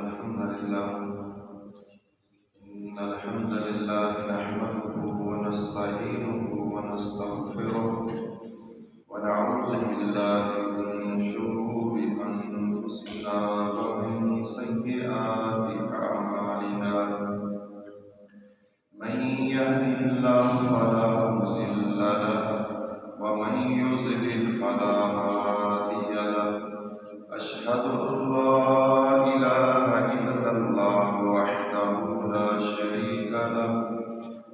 الحمد لله نحمده ونستعينه ونستغفره ونعوذ بالله من شرور أنفسنا ومن سيئات أعمالنا. من يهده الله فلا مضل له ومن يضلل فلا هادي له. أشهد أن لا إله إلا الله وحده لا شريك له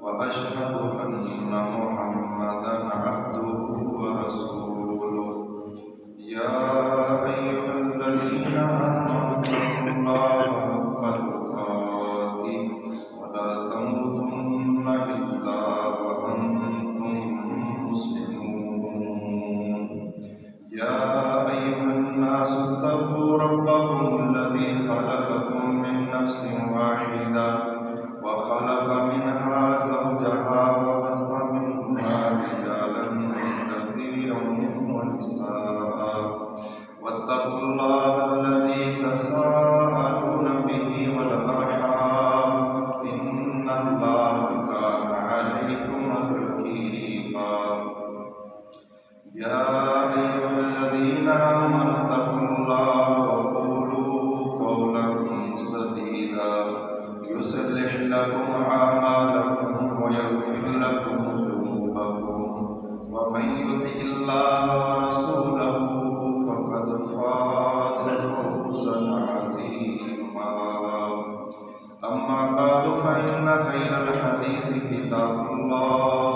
وأشهد أن محمدا عبده ورسوله. يا أيها الذين آمنوا اتقوا الله حق تقاته ولا تموتن إلا وأنتم مسلمون. يا أيها الناس اتقوا ربكم الذي خلقكم من نفس واحدة وخلق منها زوجها وبث منهما رجالا كثيرا ونساء. واتقوا الله الذي تساءلون به والأرحام إن الله كان عليكم رقيبا. يا أيها الذين آمنوا اتقوا الله وقولوا قولا سديدا يصلح لكم أعمالكم ويغفر لكم ذنوبكم ومن يطع الله ورسوله فقد فاز فوزا عظيما. أما بعد فإن خير الحديث كتاب الله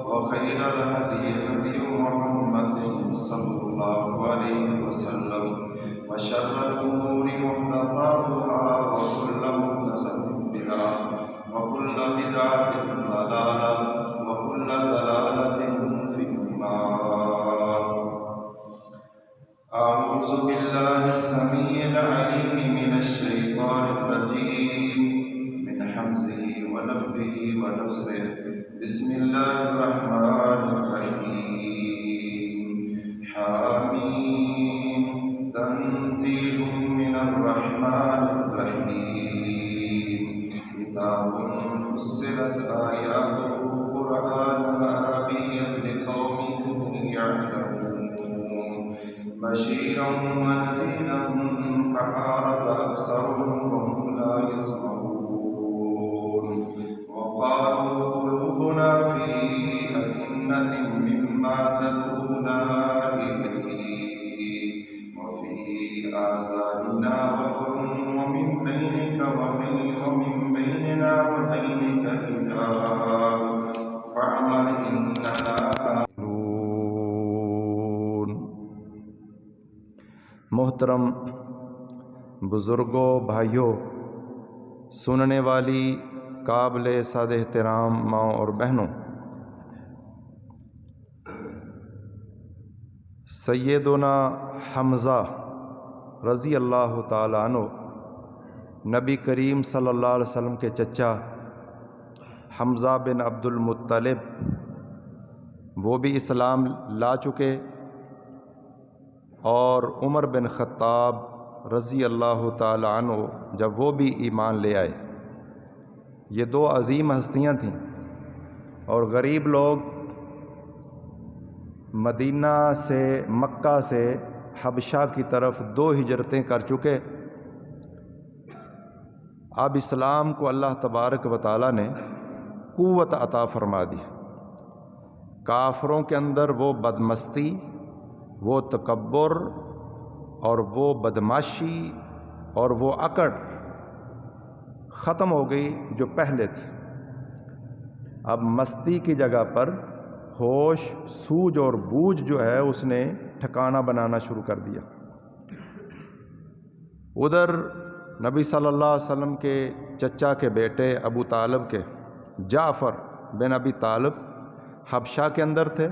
وخير الهدي هدي محمد صلى الله عليه وسلم وشر الأمور محدثاتها وكل محدثة بدعة وكل بدعة ضلالة وكل ضلالة في النار. أعوذ بالله السميع العليم من الشيطان الرجيم من حمزه ونفخه ونفثه. بسم الله الرحمن الرحيم. حميم تنزيل من الرحمن الرحيم. كتاب فصلت آياته قرآنا عربيا لقوم يعلمون بشيرا ونذيرا فأعرض أكثرهم فهم لا يسمعون. وقالوا قلوبنا في أكنة مما تدعونا إليه وفي آذاننا وقر ومن بيننا وبينك حجاب فاعمل إننا عاملون. محترم بزرگوں، بھائیوں، سننے والی قابل صد احترام ماؤں اور بہنوں، سیدنا حمزہ رضی اللہ تعالی عنہ نبی کریم صلی اللہ علیہ وسلم کے چچا حمزہ بن عبد المطلب، وہ بھی اسلام لا چکے، اور عمر بن خطاب رضی اللہ تعالی عنہ جب وہ بھی ایمان لے آئے. یہ دو عظیم ہستیاں تھیں، اور غریب لوگ مدینہ سے، مکہ سے حبشہ کی طرف 2 ہجرتیں کر چکے. اب اسلام کو اللہ تبارک و تعالی نے قوت عطا فرما دی. کافروں کے اندر وہ بدمستی، وہ تکبر اور وہ بدماشی اور وہ اکڑ ختم ہو گئی جو پہلے تھی. اب مستی کی جگہ پر ہوش، سوجھ اور بوجھ جو ہے اس نے ٹھکانہ بنانا شروع کر دیا. ادھر نبی صلی اللہ علیہ وسلم کے چچا کے بیٹے ابو طالب کے جعفر بن ابی طالب حبشہ کے اندر تھے،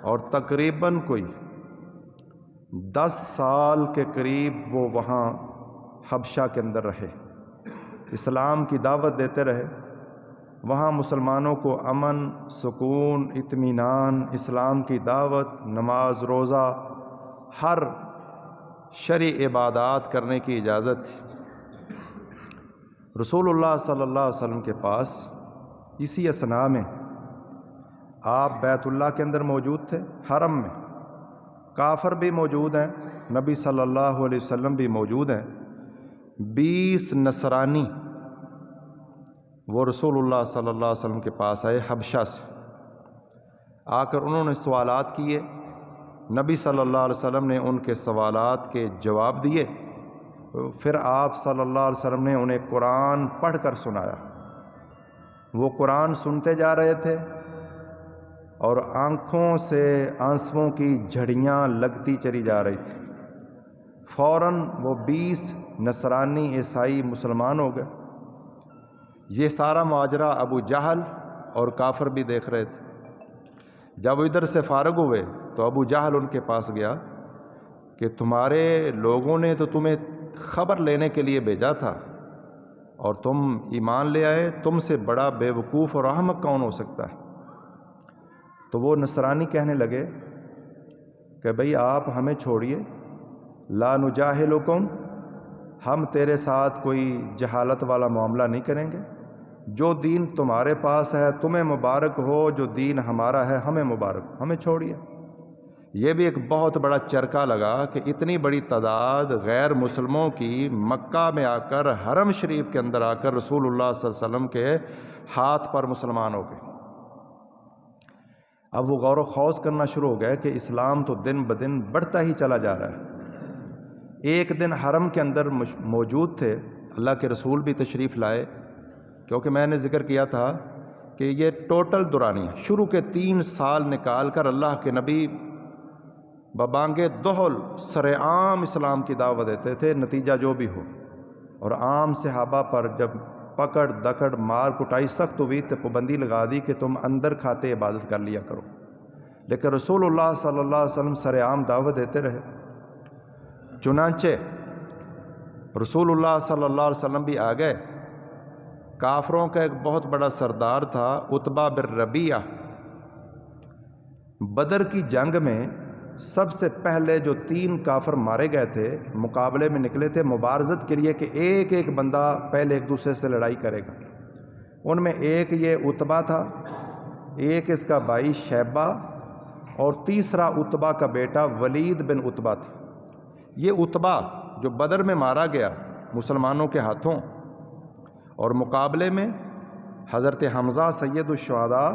اور تقریباً کوئی 10 سال کے قریب وہ وہاں حبشہ کے اندر رہے، اسلام کی دعوت دیتے رہے. وہاں مسلمانوں کو امن، سکون، اطمینان، اسلام کی دعوت، نماز، روزہ، ہر شرعی عبادات کرنے کی اجازت تھی. رسول اللہ صلی اللہ علیہ وسلم کے پاس اسی اثناء میں آپ بیت اللہ کے اندر موجود تھے، حرم میں کافر بھی موجود ہیں، نبی صلی اللہ علیہ وسلم بھی موجود ہیں۔ 20 نصرانی وہ رسول اللہ صلی اللہ علیہ وسلم کے پاس آئے حبشہ سے، آ کر انہوں نے سوالات کیے، نبی صلی اللہ علیہ وسلم نے ان کے سوالات کے جواب دیے، پھر آپ صلی اللہ علیہ وسلم نے انہیں قرآن پڑھ کر سنایا۔ وہ قرآن سنتے جا رہے تھے اور آنکھوں سے آنسوؤں کی جھڑیاں لگتی چلی جا رہی تھی۔ فوراً وہ 20 نصرانی عیسائی مسلمان ہو گئے۔ یہ سارا ماجرا ابو جہل اور کافر بھی دیکھ رہے تھے۔ جب وہ ادھر سے فارغ ہوئے تو ابو جہل ان کے پاس گیا کہ تمہارے لوگوں نے تو تمہیں خبر لینے کے لیے بھیجا تھا اور تم ایمان لے آئے، تم سے بڑا بے وقوف اور احمق کون ہو سکتا ہے؟ تو وہ نصرانی کہنے لگے کہ بھئی آپ ہمیں چھوڑیے، لا نجاہلکم، ہم تیرے ساتھ کوئی جہالت والا معاملہ نہیں کریں گے، جو دین تمہارے پاس ہے تمہیں مبارک ہو، جو دین ہمارا ہے ہمیں مبارک، ہمیں چھوڑیے۔ یہ بھی ایک بہت بڑا چرکا لگا کہ اتنی بڑی تعداد غیر مسلموں کی مکہ میں آ کر، حرم شریف کے اندر آ کر رسول اللہ صلی اللہ علیہ وسلم کے ہاتھ پر مسلمان ہو گئے۔ اب وہ غور و خوض کرنا شروع ہو گئے کہ اسلام تو دن بدن بڑھتا ہی چلا جا رہا ہے۔ ایک دن حرم کے اندر موجود تھے، اللہ کے رسول بھی تشریف لائے، کیونکہ میں نے ذکر کیا تھا کہ یہ ٹوٹل دورانی ہے، شروع کے 3 سال نکال کر اللہ کے نبی ببانگ دہل سر عام اسلام کی دعوت دیتے تھے، نتیجہ جو بھی ہو، اور عام صحابہ پر جب پکڑ دکڑ مار کٹائی سخت ہوئی تو پابندی لگا دی کہ تم اندر کھاتے عبادت کر لیا کرو، لیکن رسول اللہ صلی اللہ علیہ وسلم سر عام دعوت دیتے رہے۔ چنانچہ رسول اللہ صلی اللہ علیہ وسلم بھی آ گئے۔ کافروں کا ایک بہت بڑا سردار تھا عتبہ بن ربیعہ۔ بدر کی جنگ میں سب سے پہلے جو 3 کافر مارے گئے تھے، مقابلے میں نکلے تھے مبارزت کے لیے کہ ایک ایک بندہ پہلے ایک دوسرے سے لڑائی کرے گا۔ ان میں ایک یہ عتبہ تھا، ایک اس کا بھائی شیبہ، اور تیسرا عتبہ کا بیٹا ولید بن عتبہ تھا۔ یہ عتبہ جو بدر میں مارا گیا مسلمانوں کے ہاتھوں، اور مقابلے میں حضرت حمزہ سید الشہداء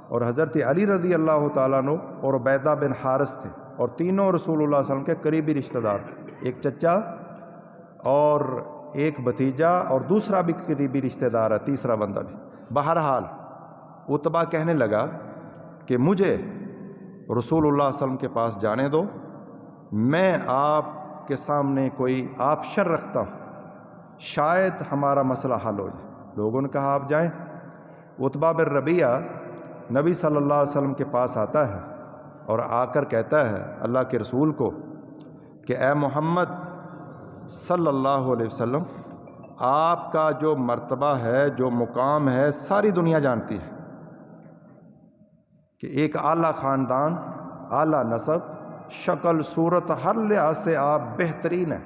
اور حضرت علی رضی اللہ تعالیٰ عنہ اور عبیدہ بن حارث تھے، اور تینوں رسول اللہ صلی اللہ علیہ وسلم کے قریبی رشتہ دار تھے، ایک چچا اور ایک بھتیجا اور دوسرا بھی قریبی رشتہ دار ہے، تیسرا بندہ بھی۔ بہرحال عتبہ کہنے لگا کہ مجھے رسول اللہ صلی اللہ علیہ وسلم کے پاس جانے دو، میں آپ کے سامنے کوئی آپشن رکھتا ہوں، شاید ہمارا مسئلہ حل ہو جائے۔ لوگوں نے کہا آپ جائیں۔ عتبہ بن ربیعہ نبی صلی اللہ علیہ وسلم کے پاس آتا ہے اور آ کر کہتا ہے اللہ کے رسول کو کہ اے محمد صلی اللہ علیہ وسلم، آپ کا جو مرتبہ ہے، جو مقام ہے، ساری دنیا جانتی ہے کہ ایک اعلیٰ خاندان، اعلیٰ نسب، شکل صورت ہر لحاظ سے آپ بہترین ہیں،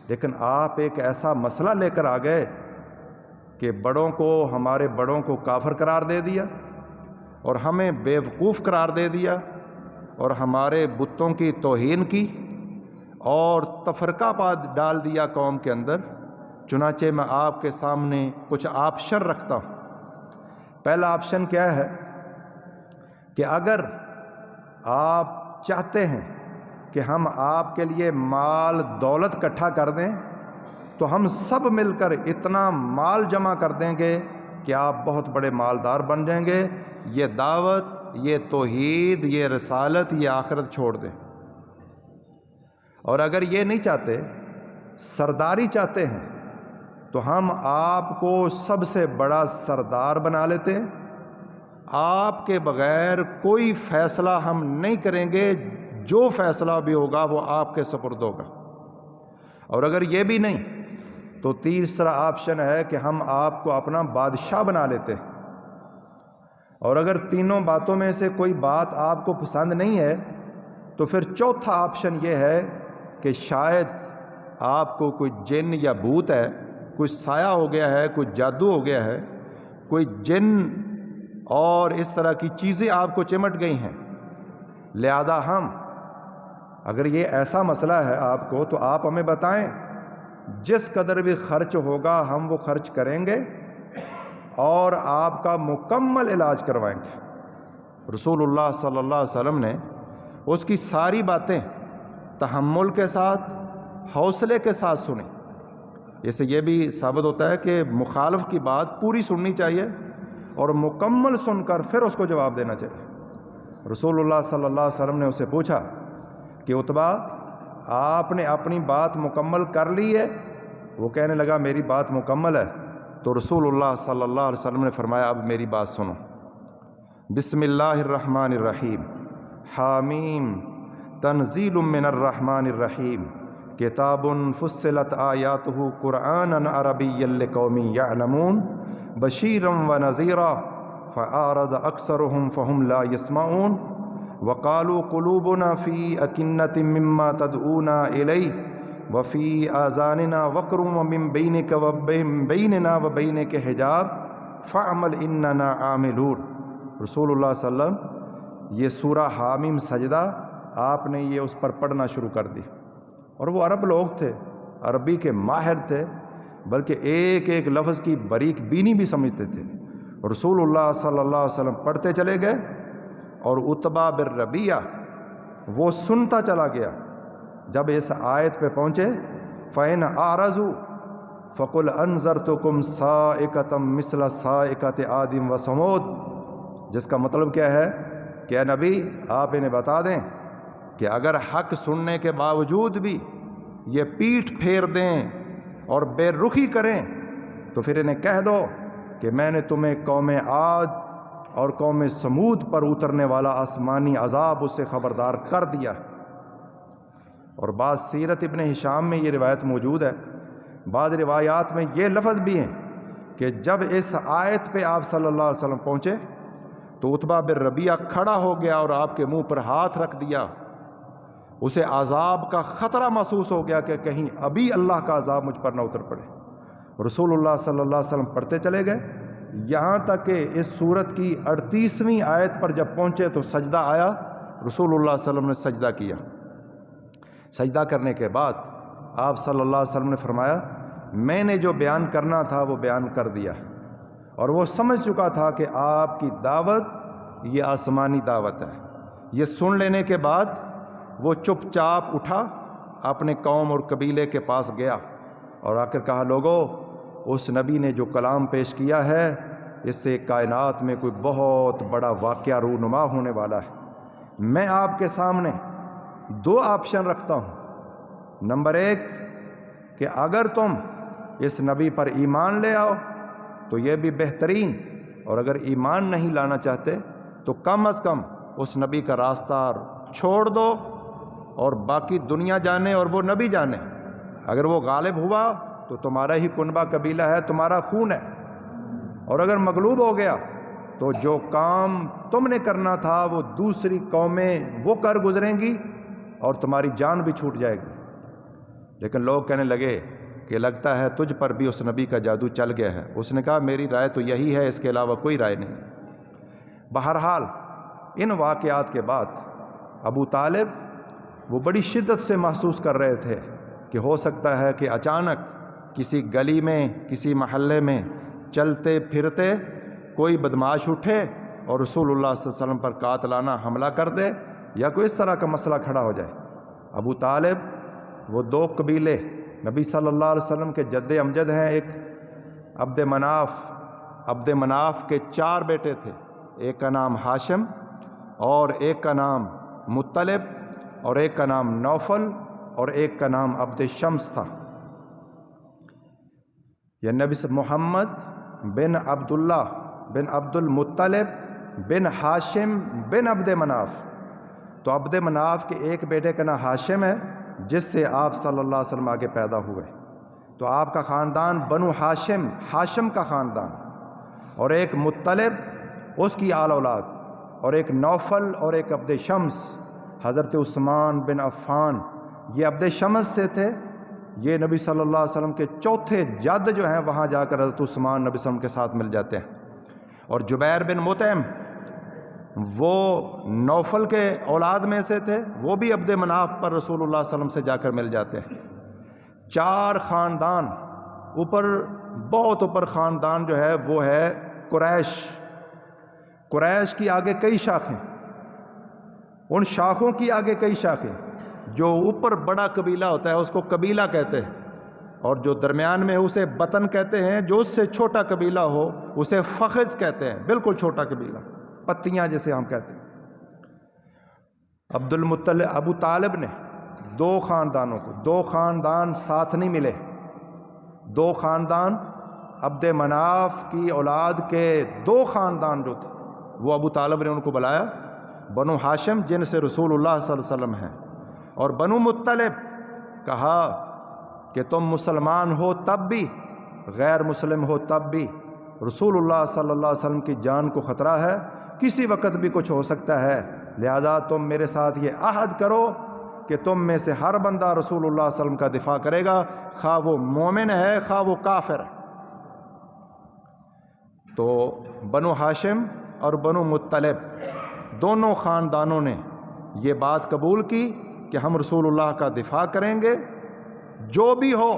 لیکن آپ ایک ایسا مسئلہ لے کر آ گئے کہ بڑوں کو، ہمارے بڑوں کو کافر قرار دے دیا اور ہمیں بے وقوف قرار دے دیا اور ہمارے بتوں کی توہین کی اور تفرقہ پا ڈال دیا قوم کے اندر۔ چنانچہ میں آپ کے سامنے کچھ آپشن رکھتا ہوں۔ پہلا آپشن کیا ہے کہ اگر آپ چاہتے ہیں کہ ہم آپ کے لیے مال دولت اکٹھا کر دیں تو ہم سب مل کر اتنا مال جمع کر دیں گے کہ آپ بہت بڑے مالدار بن جائیں گے، یہ دعوت، یہ توحید، یہ رسالت، یہ آخرت چھوڑ دیں۔ اور اگر یہ نہیں چاہتے، سرداری چاہتے ہیں، تو ہم آپ کو سب سے بڑا سردار بنا لیتے ہیں، آپ کے بغیر کوئی فیصلہ ہم نہیں کریں گے، جو فیصلہ بھی ہوگا وہ آپ کے سپرد ہوگا۔ اور اگر یہ بھی نہیں تو تیسرا آپشن ہے کہ ہم آپ کو اپنا بادشاہ بنا لیتے ہیں۔ اور اگر تینوں باتوں میں سے کوئی بات آپ کو پسند نہیں ہے تو پھر چوتھا آپشن یہ ہے کہ شاید آپ کو کوئی جن یا بھوت ہے کوئی سایہ ہو گیا ہے، کوئی جادو ہو گیا ہے، کوئی جن اور اس طرح کی چیزیں آپ کو چمٹ گئی ہیں، لہذا ہم اگر یہ ایسا مسئلہ ہے آپ کو تو آپ ہمیں بتائیں، جس قدر بھی خرچ ہوگا ہم وہ خرچ کریں گے اور آپ کا مکمل علاج کروائیں گے۔ رسول اللہ صلی اللہ علیہ وسلم نے اس کی ساری باتیں تحمل کے ساتھ، حوصلے کے ساتھ سنی۔ اس سے یہ بھی ثابت ہوتا ہے کہ مخالف کی بات پوری سننی چاہیے اور مکمل سن کر پھر اس کو جواب دینا چاہیے۔ رسول اللہ صلی اللہ علیہ وسلم نے اسے پوچھا کہ عتبہ آپ نے اپنی بات مکمل کر لی ہے؟ وہ کہنے لگا میری بات مکمل ہے۔ تو رسول اللہ صلی اللہ علیہ وسلم نے فرمایا اب میری بات سنو۔ بسم اللہ الرحمن الرحیم، حامیم تنزیل من الرحمن الرحیم، کتاب فصلت آیاتہ قرآنا عربیا لقوم یعلمون بشیرا ونذیرا فاعرض اکثرهم فهم لا يسمعون وقالوا قلوبنا فی اکنۃ مما تدعونا الیہ وفی آذاننا وقر ومن بینک وبین بیننا وبینک حجاب فاعمل اننا عاملون۔ رسول اللہ صلی اللہ علیہ وسلم یہ سورہ حامیم سجدہ آپ نے یہ اس پر پڑھنا شروع کر دی، اور وہ عرب لوگ تھے، عربی کے ماہر تھے، بلکہ ایک ایک لفظ کی باریک بینی بھی سمجھتے تھے۔ رسول اللہ صلی اللہ علیہ وسلم پڑھتے چلے گئے اور عتبہ بن ربیعہ وہ سنتا چلا گیا۔ جب اس آیت پہ پہنچے فَإِنْ أَعْرَضُوا فَقُلْ أَنذَرْتُكُمْ صَاعِقَةً مِثْلَ صَاعِقَةِ عَادٍ وَثَمُودَ، جس کا مطلب کیا ہے کہ اے نبی آپ انہیں بتا دیں کہ اگر حق سننے کے باوجود بھی یہ پیٹھ پھیر دیں اور بے رخی کریں تو پھر انہیں کہہ دو کہ میں نے تمہیں قوم عاد اور قوم سمود پر اترنے والا آسمانی عذاب اس سے خبردار کر دیا۔ اور بعض سیرت ابن ہشام میں یہ روایت موجود ہے، بعض روایات میں یہ لفظ بھی ہیں کہ جب اس آیت پہ آپ صلی اللہ علیہ وسلم پہنچے تو عتبہ بن ربیعہ کھڑا ہو گیا اور آپ کے منہ پر ہاتھ رکھ دیا۔ اسے عذاب کا خطرہ محسوس ہو گیا کہ کہیں ابھی اللہ کا عذاب مجھ پر نہ اتر پڑے۔ رسول اللہ صلی اللہ علیہ وسلم پڑھتے چلے گئے یہاں تک کہ اس سورت کی 38ویں آیت پر جب پہنچے تو سجدہ آیا، رسول اللہ صلی اللہ علیہ وسلم نے سجدہ کیا۔ سجدہ کرنے کے بعد آپ صلی اللہ علیہ وسلم نے فرمایا میں نے جو بیان کرنا تھا وہ بیان کر دیا، اور وہ سمجھ چکا تھا کہ آپ کی دعوت یہ آسمانی دعوت ہے۔ یہ سن لینے کے بعد وہ چپ چاپ اٹھا، اپنے قوم اور قبیلے کے پاس گیا اور آ کر کہا لوگو اس نبی نے جو کلام پیش کیا ہے اس سے کائنات میں کوئی بہت بڑا واقعہ رونما ہونے والا ہے۔ میں آپ کے سامنے 2 آپشن رکھتا ہوں۔ نمبر 1 کہ اگر تم اس نبی پر ایمان لے آؤ تو یہ بھی بہترین، اور اگر ایمان نہیں لانا چاہتے تو کم از کم اس نبی کا راستہ چھوڑ دو اور باقی دنیا جانے اور وہ نبی جانے۔ اگر وہ غالب ہوا تو تمہارا ہی کنبہ قبیلہ ہے، تمہارا خون ہے، اور اگر مغلوب ہو گیا تو جو کام تم نے کرنا تھا وہ دوسری قومیں وہ کر گزریں گی اور تمہاری جان بھی چھوٹ جائے گی۔ لیکن لوگ کہنے لگے کہ لگتا ہے تجھ پر بھی اس نبی کا جادو چل گیا ہے۔ اس نے کہا میری رائے تو یہی ہے، اس کے علاوہ کوئی رائے نہیں۔ بہرحال ان واقعات کے بعد ابو طالب وہ بڑی شدت سے محسوس کر رہے تھے کہ ہو سکتا ہے کہ اچانک کسی گلی میں کسی محلے میں چلتے پھرتے کوئی بدماش اٹھے اور رسول اللہ صلی اللہ علیہ وسلم پر قاتلانہ حملہ کر دے یا کوئی اس طرح کا مسئلہ کھڑا ہو جائے۔ ابو طالب وہ 2 قبیلے نبی صلی اللہ علیہ وسلم کے جد امجد ہیں، ایک عبد مناف کے 4 بیٹے تھے، ایک کا نام ہاشم اور ایک کا نام مطلب اور ایک کا نام نوفل اور ایک کا نام عبد شمس تھا۔ یہ نبی محمد بن عبداللہ بن عبد المطلب بن ہاشم بن عبد مناف، تو عبد مناف کے ایک بیٹے کا نام ہاشم ہے جس سے آپ صلی اللہ علیہ وسلم آگے پیدا ہوئے، تو آپ کا خاندان بنو ہاشم، ہاشم کا خاندان، اور ایک مطلب اس کی آل اولاد، اور ایک نوفل اور ایک عبد شمس۔ حضرت عثمان بن عفان یہ عبد شمس سے تھے یہ نبی صلی اللہ علیہ وسلم کے چوتھے جد جو ہیں وہاں جا کر حضرت عثمان نبی صلی اللہ علیہ وسلم کے ساتھ مل جاتے ہیں. اور جبیر بن مطعم وہ نوفل کے اولاد میں سے تھے، وہ بھی عبد مناف پر رسول اللہ صلی اللہ علیہ وسلم سے جا کر مل جاتے ہیں. 4 خاندان اوپر، بہت اوپر خاندان جو ہے وہ ہے قریش. قریش کی آگے کئی شاخیں، ان شاخوں کی آگے کئی شاخیں. جو اوپر بڑا قبیلہ ہوتا ہے اس کو قبیلہ کہتے ہیں، اور جو درمیان میں اسے بطن کہتے ہیں. جو اس سے چھوٹا قبیلہ ہو اسے فخذ کہتے ہیں، بالکل چھوٹا قبیلہ، پتیاں جسے ہم کہتے ہیں. عبد المطلب ابو طالب نے 2 خاندانوں کو، 2 خاندان ساتھ نہیں ملے، 2 خاندان عبد مناف کی اولاد کے 2 خاندان جو تھے وہ ابو طالب نے ان کو بلایا. بنو ہاشم جن سے رسول اللہ صلی اللہ علیہ وسلم ہیں، اور بنو مطلب کہا کہ تم مسلمان ہو تب بھی، غیر مسلم ہو تب بھی، رسول اللہ صلی اللہ علیہ وسلم کی جان کو خطرہ ہے، کسی وقت بھی کچھ ہو سکتا ہے، لہذا تم میرے ساتھ یہ عہد کرو کہ تم میں سے ہر بندہ رسول اللہ صلی اللہ علیہ وسلم کا دفاع کرے گا، خواہ وہ مومن ہے خواہ وہ کافر ہے. تو بنو ہاشم اور بنو مطلب دونوں خاندانوں نے یہ بات قبول کی کہ ہم رسول اللہ کا دفاع کریں گے، جو بھی ہو.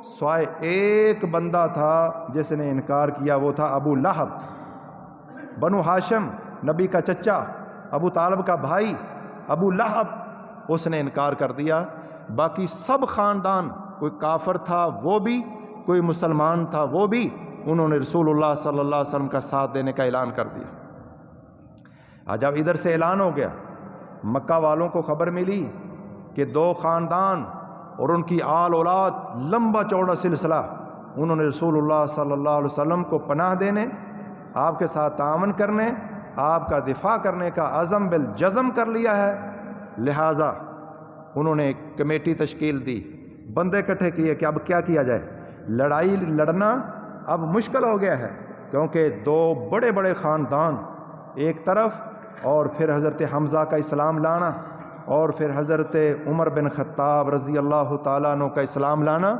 سوائے ایک بندہ تھا جس نے انکار کیا، وہ تھا ابو لہب. بنو ہاشم نبی کا چچا، ابو طالب کا بھائی ابو لہب، اس نے انکار کر دیا. باقی سب خاندان، کوئی کافر تھا وہ بھی، کوئی مسلمان تھا وہ بھی، انہوں نے رسول اللہ صلی اللہ علیہ وسلم کا ساتھ دینے کا اعلان کر دیا. جب ادھر سے اعلان ہو گیا، مکہ والوں کو خبر ملی کہ 2 خاندان اور ان کی آل اولاد، لمبا چوڑا سلسلہ، انہوں نے رسول اللہ صلی اللہ علیہ وسلم کو پناہ دینے، آپ کے ساتھ تعاون کرنے، آپ کا دفاع کرنے کا عزم بالجزم کر لیا ہے. لہذا انہوں نے ایک کمیٹی تشکیل دی، بندے اکٹھے کیے کہ اب کیا کیا جائے. لڑائی لڑنا اب مشکل ہو گیا ہے، کیونکہ 2 بڑے بڑے خاندان ایک طرف، اور پھر حضرت حمزہ کا اسلام لانا، اور پھر حضرت عمر بن خطاب رضی اللہ تعالیٰ عنہ کا اسلام لانا.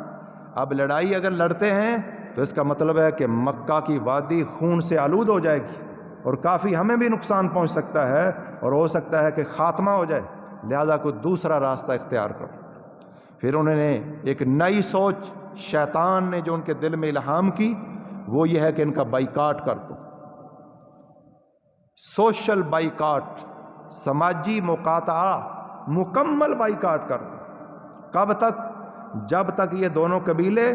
اب لڑائی اگر لڑتے ہیں تو اس کا مطلب ہے کہ مکہ کی وادی خون سے آلود ہو جائے گی، اور کافی ہمیں بھی نقصان پہنچ سکتا ہے، اور ہو سکتا ہے کہ خاتمہ ہو جائے. لہذا کوئی دوسرا راستہ اختیار کرو. پھر انہوں نے ایک نئی سوچ، شیطان نے جو ان کے دل میں الہام کی، وہ یہ ہے کہ ان کا بائیکاٹ کر دو. سوشل بائیکاٹ، سماجی مقاطعہ، مکمل بائیکاٹ کر دو. کب تک؟ جب تک یہ دونوں قبیلے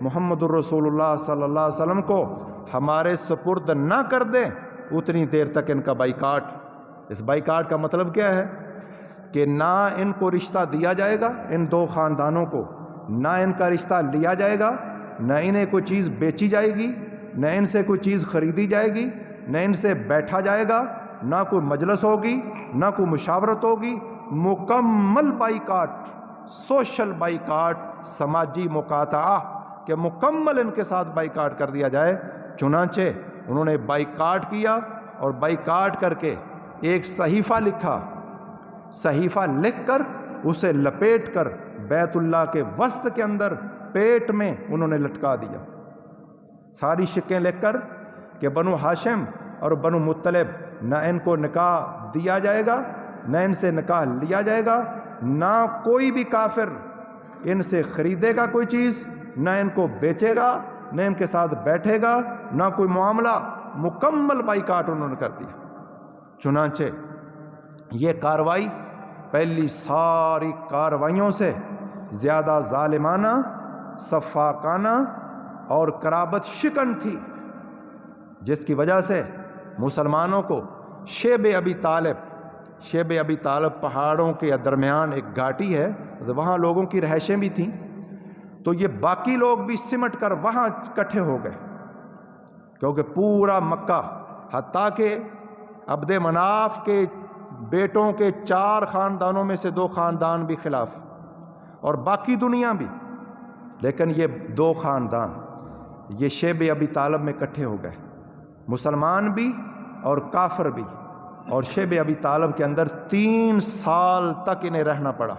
محمد الرسول اللہ صلی اللہ علیہ وسلم کو ہمارے سپرد نہ کر دیں، اتنی دیر تک ان کا بائیکاٹ. اس بائیکاٹ کا مطلب کیا ہے کہ نہ ان کو رشتہ دیا جائے گا، ان 2 خاندانوں کو نہ ان کا رشتہ لیا جائے گا، نہ انہیں کوئی چیز بیچی جائے گی، نہ ان سے کوئی چیز خریدی جائے گی، نہ ان سے بیٹھا جائے گا، نہ کوئی مجلس ہوگی، نہ کوئی مشاورت ہوگی. مکمل بائیکاٹ، سوشل بائیکاٹ، سماجی مقاطعہ، کہ مکمل ان کے ساتھ بائیکاٹ کر دیا جائے. چنانچہ انہوں نے بائیکاٹ کیا، اور بائیکاٹ کر کے ایک صحیفہ لکھا. صحیفہ لکھ کر اسے لپیٹ کر بیت اللہ کے وسط کے اندر پیٹ میں انہوں نے لٹکا دیا. ساری شکیں لکھ کر کہ بنو ہاشم اور بنو مطلب، نہ ان کو نکاح دیا جائے گا، نہ ان سے نکاح لیا جائے گا، نہ کوئی بھی کافر ان سے خریدے گا کوئی چیز، نہ ان کو بیچے گا، نہ ان کے ساتھ بیٹھے گا، نہ کوئی معاملہ. مکمل بائیکاٹ انہوں نے کر دیا. چنانچہ یہ کاروائی پہلی ساری کاروائیوں سے زیادہ ظالمانہ، سفاکانہ اور قرابت شکن تھی، جس کی وجہ سے مسلمانوں کو شیب ابی طالب پہاڑوں کے درمیان ایک گھاٹی ہے، وہاں لوگوں کی رہائشیں بھی تھیں، تو یہ باقی لوگ بھی سمٹ کر وہاں اکٹھے ہو گئے، کیونکہ پورا مکہ، حتیٰ کہ عبد مناف کے بیٹوں کے 4 خاندانوں میں سے 2 خاندان بھی خلاف، اور باقی دنیا بھی، لیکن یہ 2 خاندان یہ شیب ابی طالب میں اکٹھے ہو گئے، مسلمان بھی اور کافر بھی. اور شیب ابی طالب کے اندر 3 سال تک انہیں رہنا پڑا.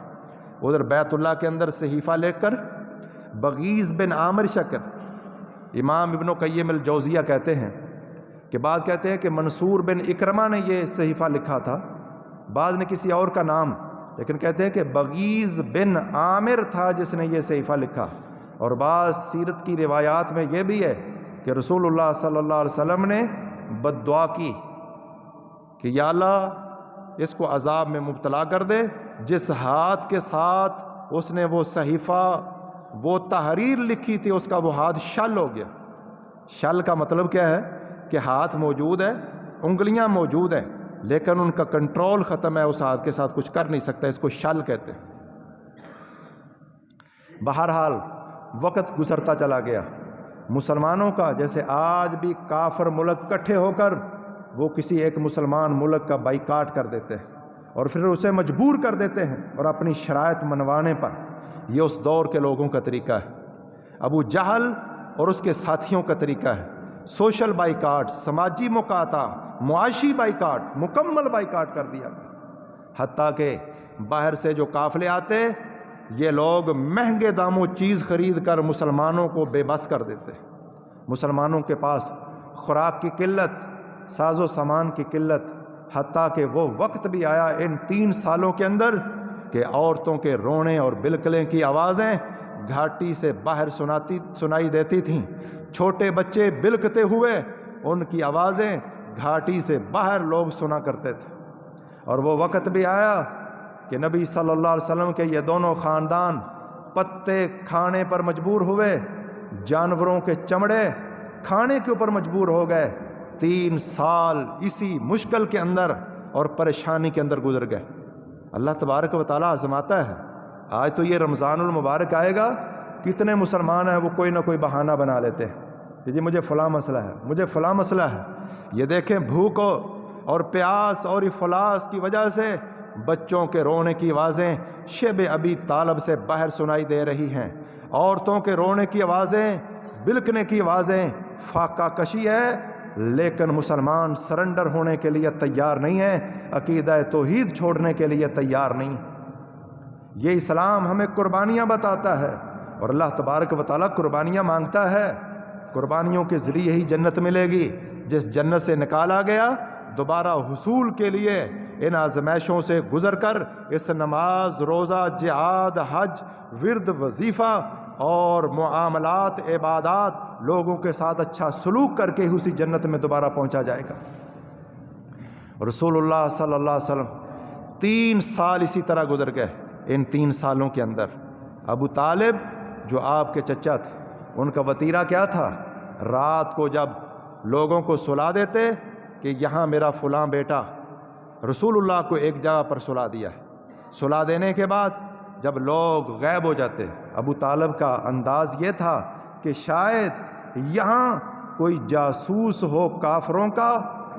ادھر بیت اللہ کے اندر صحیفہ لے کر بغیز بن عامر شکر. امام ابن قیم الجوزیہ کہتے ہیں کہ بعض کہتے ہیں کہ منصور بن اکرمہ نے یہ صحیفہ لکھا تھا، بعض نے کسی اور کا نام، لیکن کہتے ہیں کہ بغیز بن عامر تھا جس نے یہ صحیفہ لکھا. اور بعض سیرت کی روایات میں یہ بھی ہے کہ رسول اللہ صلی اللہ علیہ وسلم نے بد دعا کی کہ یا اللہ اس کو عذاب میں مبتلا کر دے. جس ہاتھ کے ساتھ اس نے وہ صحیفہ، وہ تحریر لکھی تھی، اس کا وہ ہاتھ شل ہو گیا. شل کا مطلب کیا ہے کہ ہاتھ موجود ہے، انگلیاں موجود ہیں، لیکن ان کا کنٹرول ختم ہے، اس ہاتھ کے ساتھ کچھ کر نہیں سکتا. اس کو شل کہتے ہیں. بہرحال وقت گزرتا چلا گیا. مسلمانوں کا جیسے آج بھی کافر ملک اکٹھے ہو کر وہ کسی ایک مسلمان ملک کا بائیکاٹ کر دیتے ہیں اور پھر اسے مجبور کر دیتے ہیں اور اپنی شرائط منوانے پر. یہ اس دور کے لوگوں کا طریقہ ہے. ابو جہل اور اس کے ساتھیوں کا طریقہ ہے. سوشل بائیکاٹ، سماجی مقاطع، معاشی بائیکاٹ، مکمل بائیکاٹ کر دیا گیا. حتیٰ کہ باہر سے جو قافلے آتے یہ لوگ مہنگے داموں چیز خرید کر مسلمانوں کو بے بس کر دیتے. مسلمانوں کے پاس خوراک کی قلت، ساز و سامان کی قلت، حتیٰ کہ وہ وقت بھی آیا ان 3 سالوں کے اندر کہ عورتوں کے رونے اور بلکلیں کی آوازیں گھاٹی سے باہر سنائی دیتی تھیں. چھوٹے بچے بلکتے ہوئے ان کی آوازیں گھاٹی سے باہر لوگ سنا کرتے تھے. اور وہ وقت بھی آیا کہ نبی صلی اللہ علیہ وسلم کے یہ دونوں خاندان پتے کھانے پر مجبور ہوئے، جانوروں کے چمڑے کھانے کے اوپر مجبور ہو گئے. 3 سال اسی مشکل کے اندر اور پریشانی کے اندر گزر گئے. اللہ تبارک و تعالیٰ آزماتا ہے. آج تو یہ رمضان المبارک آئے گا، کتنے مسلمان ہیں وہ کوئی نہ کوئی بہانہ بنا لیتے ہیں کہ جی مجھے فلاں مسئلہ ہے، مجھے فلاں مسئلہ ہے. یہ دیکھیں بھوک اور پیاس اور افلاس کی وجہ سے بچوں کے رونے کی آوازیں شب ابی طالب سے باہر سنائی دے رہی ہیں. عورتوں کے رونے کی آوازیں، بلکنے کی آوازیں. فاقہ کشی ہے لیکن مسلمان سرنڈر ہونے کے لیے تیار نہیں ہے، عقیدہ توحید چھوڑنے کے لیے تیار نہیں. یہ اسلام ہمیں قربانیاں بتاتا ہے اور اللہ تبارک و تعالیٰ قربانیاں مانگتا ہے. قربانیوں کے ذریعے ہی جنت ملے گی. جس جنت سے نکالا گیا دوبارہ حصول کے لیے ان آزمائشوں سے گزر کر اس نماز، روزہ، جہاد، حج، ورد، وظیفہ اور معاملات، عبادات، لوگوں کے ساتھ اچھا سلوک کر کے اسی جنت میں دوبارہ پہنچا جائے گا. رسول اللہ صلی اللہ علیہ وسلم 3 سال اسی طرح گزر گئے. ان 3 سالوں کے اندر ابو طالب جو آپ کے چچا تھے، ان کا وتیرہ کیا تھا؟ رات کو جب لوگوں کو سلا دیتے کہ یہاں میرا فلاں بیٹا، رسول اللہ کو ایک جگہ پر سلا دیا. سلا دینے کے بعد جب لوگ غائب ہو جاتے، ابو طالب کا انداز یہ تھا کہ شاید یہاں کوئی جاسوس ہو کافروں کا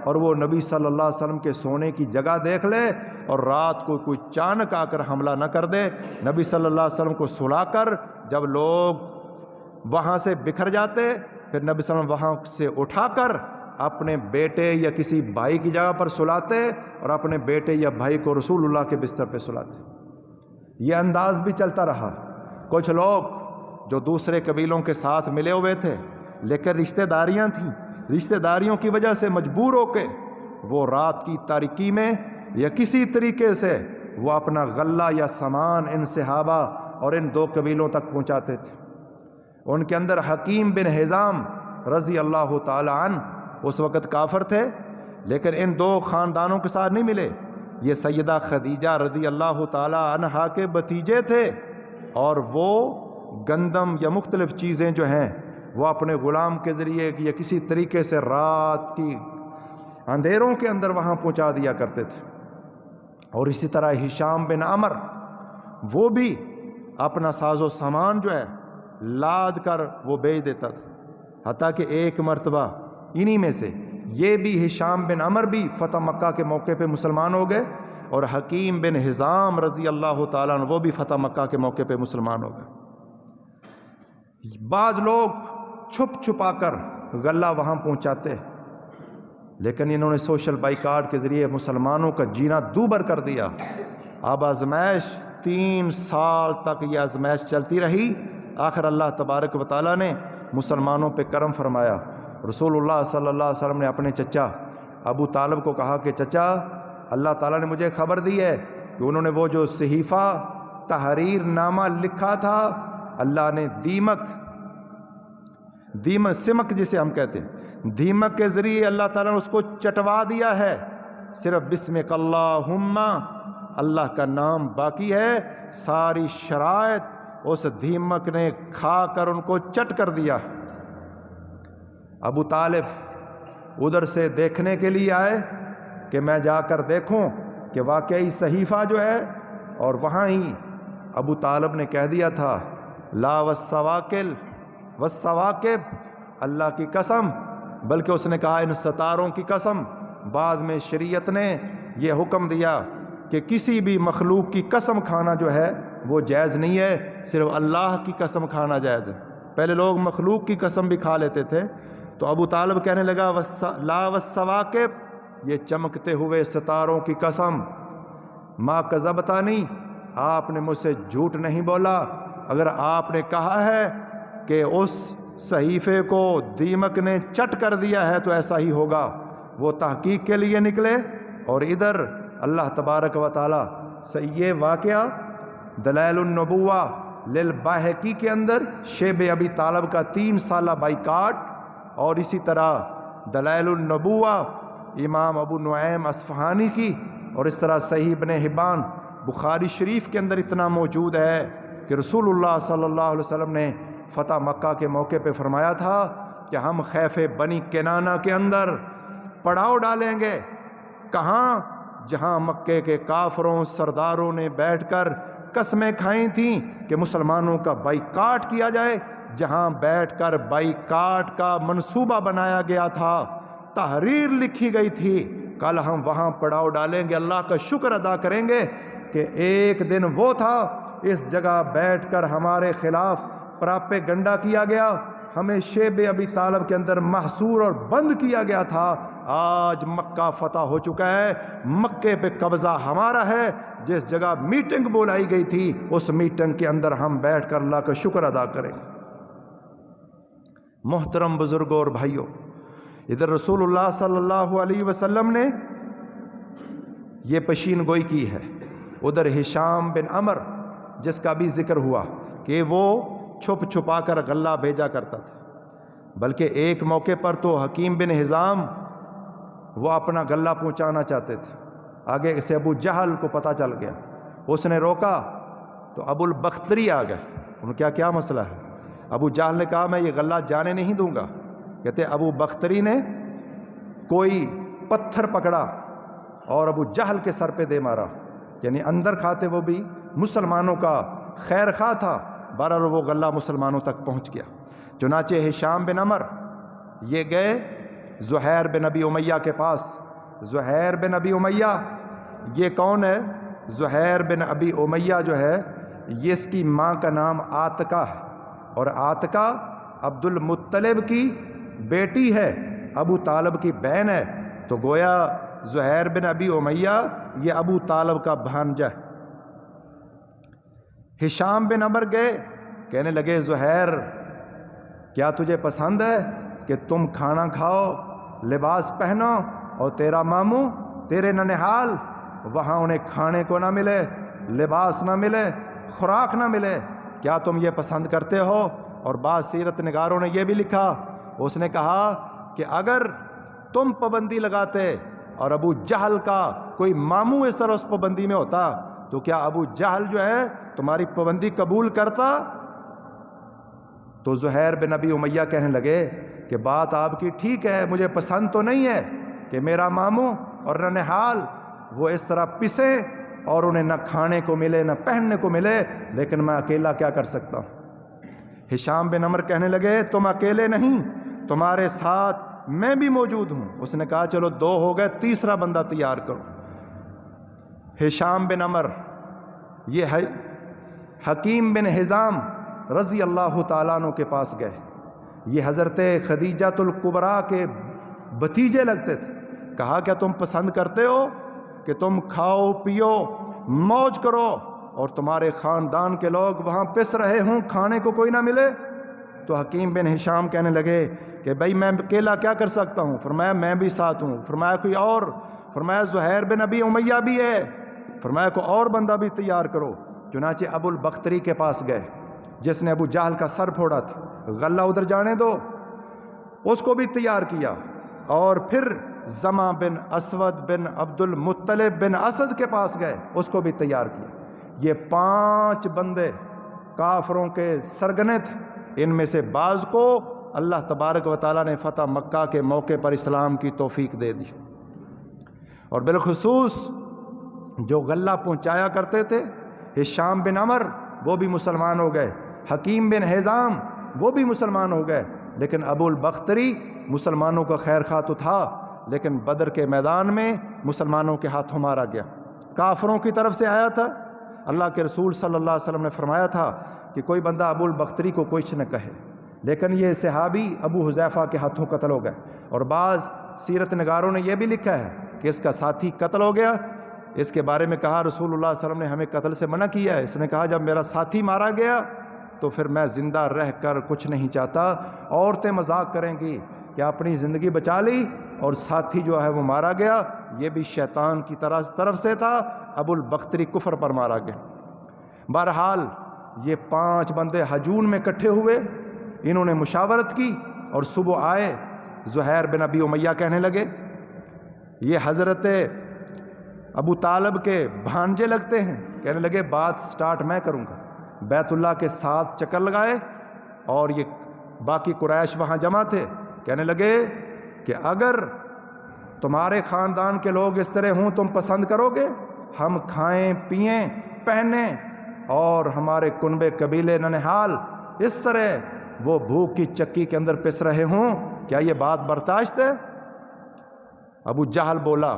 اور وہ نبی صلی اللہ علیہ وسلم کے سونے کی جگہ دیکھ لے اور رات کو کوئی چانک آ کر حملہ نہ کر دے. نبی صلی اللہ علیہ وسلم کو سلا کر جب لوگ وہاں سے بکھر جاتے، پھر نبی صلی اللہ علیہ وسلم وہاں سے اٹھا کر اپنے بیٹے یا کسی بھائی کی جگہ پر سلاتے اور اپنے بیٹے یا بھائی کو رسول اللہ کے بستر پہ سلاتے. یہ انداز بھی چلتا رہا. کچھ لوگ جو دوسرے قبیلوں کے ساتھ ملے ہوئے تھے لیکن رشتہ داریاں تھیں، رشتہ داریوں کی وجہ سے مجبور ہو کے وہ رات کی تاریکی میں یا کسی طریقے سے وہ اپنا غلہ یا سامان ان صحابہ اور ان 2 قبیلوں تک پہنچاتے تھے. ان کے اندر حکیم بن حزام رضی اللہ تعالی عنہ اس وقت کافر تھے لیکن ان 2 خاندانوں کے ساتھ نہیں ملے. یہ سیدہ خدیجہ رضی اللہ تعالی عنہا کے بھتیجے تھے اور وہ گندم یا مختلف چیزیں جو ہیں وہ اپنے غلام کے ذریعے یا کسی طریقے سے رات کی اندھیروں کے اندر وہاں پہنچا دیا کرتے تھے. اور اسی طرح ہشام بن عمر وہ بھی اپنا ساز و سامان جو ہے لاد کر وہ بیچ دیتا تھا. حتیٰ کہ ایک مرتبہ انہی میں سے یہ بھی ہشام بن عمر بھی فتح مکہ کے موقع پہ مسلمان ہو گئے اور حکیم بن حزام رضی اللہ تعالیٰ عنہ وہ بھی فتح مکہ کے موقع پہ مسلمان ہو گئے. بعض لوگ چھپ چھپا کر غلہ وہاں پہنچاتے لیکن انہوں نے سوشل بائیکاٹ کے ذریعے مسلمانوں کا جینا دوبر کر دیا. اب آزمائش 3 سال تک یہ آزمائش چلتی رہی. آخر اللہ تبارک و تعالیٰ نے مسلمانوں پہ کرم فرمایا۔ رسول اللہ صلی اللہ علیہ وسلم نے اپنے چچا ابو طالب کو کہا کہ چچا، اللہ تعالیٰ نے مجھے خبر دی ہے کہ انہوں نے وہ جو صحیفہ تحریر نامہ لکھا تھا، اللہ نے دیمک سمک جسے ہم کہتے ہیں، دیمک کے ذریعے اللہ تعالیٰ نے اس کو چٹوا دیا ہے۔ صرف بسمک اللہم اللہ کا نام باقی ہے، ساری شرائط اس دیمک نے کھا کر ان کو چٹ کر دیا۔ ابو طالب ادھر سے دیکھنے کے لیے آئے کہ میں جا کر دیکھوں کہ واقعی صحیفہ جو ہے، اور وہاں ہی ابو طالب نے کہہ دیا تھا لا والسواکل والسواکب، اللہ کی قسم، بلکہ اس نے کہا ان ستاروں کی قسم۔ بعد میں شریعت نے یہ حکم دیا کہ کسی بھی مخلوق کی قسم کھانا جو ہے وہ جائز نہیں ہے، صرف اللہ کی قسم کھانا جائز ہے۔ پہلے لوگ مخلوق کی قسم بھی کھا لیتے تھے، تو ابو طالب کہنے لگا لا والسواکب، یہ چمکتے ہوئے ستاروں کی قسم، ما کذبتانی، آپ نے مجھ سے جھوٹ نہیں بولا۔ اگر آپ نے کہا ہے کہ اس صحیفے کو دیمک نے چٹ کر دیا ہے تو ایسا ہی ہوگا۔ وہ تحقیق کے لیے نکلے، اور ادھر اللہ تبارک و تعالی سے یہ واقعہ دلائل النبوہ للباہقی کے اندر شیب ابی طالب کا 3 سالہ بائیکاٹ، اور اسی طرح دلائل النبوہ امام ابو نعیم اصفہانی کی، اور اس طرح صحیح ابن حبان بخاری شریف کے اندر اتنا موجود ہے کہ رسول اللہ صلی اللہ علیہ وسلم نے فتح مکہ کے موقع پہ فرمایا تھا کہ ہم خیف بنی کنانہ کے اندر پڑاؤ ڈالیں گے۔ کہاں؟ جہاں مکے کے کافروں سرداروں نے بیٹھ کر قسمیں کھائی تھیں کہ مسلمانوں کا بائیکاٹ کیا جائے، جہاں بیٹھ کر بائیکاٹ کا منصوبہ بنایا گیا تھا، تحریر لکھی گئی تھی، کل ہم وہاں پڑاؤ ڈالیں گے، اللہ کا شکر ادا کریں گے کہ ایک دن وہ تھا اس جگہ بیٹھ کر ہمارے خلاف پراپیگنڈا کیا گیا، ہمیں شیب ابی طالب کے اندر محصور اور بند کیا گیا تھا۔ آج مکہ فتح ہو چکا ہے، مکے پہ قبضہ ہمارا ہے۔ جس جگہ میٹنگ بلائی گئی تھی اس میٹنگ کے اندر ہم بیٹھ کر اللہ کا شکر ادا کریں۔ محترم بزرگوں اور بھائیوں، ادھر رسول اللہ صلی اللہ علیہ وسلم نے یہ پیشین گوئی کی ہے، ادھر ہشام بن عمر جس کا بھی ذکر ہوا کہ وہ چھپ چھپا کر غلہ بھیجا کرتا تھا، بلکہ ایک موقع پر تو حکیم بن حزام وہ اپنا غلہ پہنچانا چاہتے تھے، آگے سے ابو جہل کو پتہ چل گیا، اس نے روکا تو ابو البختری آ گئے، ان کا کیا مسئلہ ہے؟ ابو جہل نے کہا میں یہ غلہ جانے نہیں دوں گا۔ کہتے ابو بختری نے کوئی پتھر پکڑا اور ابو جہل کے سر پہ دے مارا، یعنی اندر کھاتے وہ بھی مسلمانوں کا خیر خواہ تھا، بہرحال وہ غلہ مسلمانوں تک پہنچ گیا۔ چنانچہ ہشام بن عمر یہ گئے زہیر بن ابی امیہ کے پاس۔ زہیر بن ابی امیہ یہ کون ہے؟ زہیر بن ابی امیہ جو ہے یہ اس کی ماں کا نام عاتقہ ہے، اور عاتقہ عبد المطلب کی بیٹی ہے، ابو طالب کی بہن ہے، تو گویا زہیر بن ابی امیہ یہ ابو طالب کا بھانجا ہے۔ ہشام بن عمر گئے، کہنے لگے زہیر کیا تجھے پسند ہے کہ تم کھانا کھاؤ، لباس پہنو، اور تیرا ماموں تیرے ننہال وہاں انہیں کھانے کو نہ ملے، لباس نہ ملے، خوراک نہ ملے، کیا تم یہ پسند کرتے ہو؟ اور بعض سیرت نگاروں نے یہ بھی لکھا، اس نے کہا کہ اگر تم پابندی لگاتے اور ابو جہل کا کوئی ماموں اس طرح اس پابندی میں ہوتا تو کیا ابو جہل جو ہے تمہاری پابندی قبول کرتا؟ تو زہیر بن ابی امیہ کہنے لگے کہ بات آپ کی ٹھیک ہے، مجھے پسند تو نہیں ہے کہ میرا ماموں اور ننہال وہ اس طرح پسیں اور انہیں نہ کھانے کو ملے نہ پہننے کو ملے، لیکن میں اکیلا کیا کر سکتا ہوں۔ ہشام بن عمر کہنے لگے تم اکیلے نہیں، تمہارے ساتھ میں بھی موجود ہوں۔ اس نے کہا چلو 2 ہو گئے، تیسرا بندہ تیار کرو۔ ہشام بن عمر یہ حکیم بن حزام رضی اللہ تعالیٰ عنہ کے پاس گئے، یہ حضرت خدیجہ الکبریٰ کے بھتیجے لگتے تھے۔ کہا کیا تم پسند کرتے ہو کہ تم کھاؤ پیو موج کرو اور تمہارے خاندان کے لوگ وہاں پس رہے ہوں، کھانے کو کوئی نہ ملے؟ تو حکیم بن ہشام کہنے لگے کہ بھائی میں اکیلا کیا کر سکتا ہوں؟ فرمایا میں بھی ساتھ ہوں۔ فرمایا کوئی اور؟ فرمایا زہیر بن ابی امیہ بھی ہے۔ فرمایا کو اور بندہ بھی تیار کرو۔ چنانچہ ابو البختری کے پاس گئے جس نے ابو جہل کا سر پھوڑا تھا، غلہ ادھر جانے دو، اس کو بھی تیار کیا۔ اور پھر زما بن اسود بن عبد المطلب بن اسد کے پاس گئے، اس کو بھی تیار کیا۔ یہ 5 بندے کافروں کے سرگنے تھے، ان میں سے بعض کو اللہ تبارک و تعالیٰ نے فتح مکہ کے موقع پر اسلام کی توفیق دے دی، اور بالخصوص جو غلہ پہنچایا کرتے تھے ہشام بن عمر وہ بھی مسلمان ہو گئے، حکیم بن حزام وہ بھی مسلمان ہو گئے، لیکن ابو البختری مسلمانوں کا خیر خواہ تو تھا لیکن بدر کے میدان میں مسلمانوں کے ہاتھوں مارا گیا، کافروں کی طرف سے آیا تھا۔ اللہ کے رسول صلی اللہ علیہ وسلم نے فرمایا تھا کہ کوئی بندہ ابو البختری کو کچھ نہ کہے، لیکن یہ صحابی ابو حذیفہ کے ہاتھوں قتل ہو گئے۔ اور بعض سیرت نگاروں نے یہ بھی لکھا ہے کہ اس کا ساتھی قتل ہو گیا۔ اس کے بارے میں کہا رسول اللہ صلی اللہ علیہ وسلم نے ہمیں قتل سے منع کیا ہے۔ اس نے کہا جب میرا ساتھی مارا گیا تو پھر میں زندہ رہ کر کچھ نہیں چاہتا۔ عورتیں مذاق کریں گی کہ اپنی زندگی بچا لی اور ساتھی جو ہے وہ مارا گیا، یہ بھی شیطان کی طرف سے تھا، ابو البختری کفر پر مارا گیا۔ بہرحال یہ 5 بندے ہجون میں اکٹھے ہوئے، انہوں نے مشاورت کی اور صبح آئے، زہیر بن ابی امیہ کہنے لگے یہ حضرت ابو طالب کے بھانجے لگتے ہیں، کہنے لگے بات سٹارٹ میں کروں گا۔ بیت اللہ کے 7 چکر لگائے اور یہ باقی قریش وہاں جمع تھے، کہنے لگے کہ اگر تمہارے خاندان کے لوگ اس طرح ہوں تم پسند کرو گے؟ ہم کھائیں پئیں پہنیں اور ہمارے کنبے قبیلے ننہال اس طرح وہ بھوک کی چکی کے اندر پس رہے ہوں، کیا یہ بات برداشت ہے؟ ابو جہل بولا،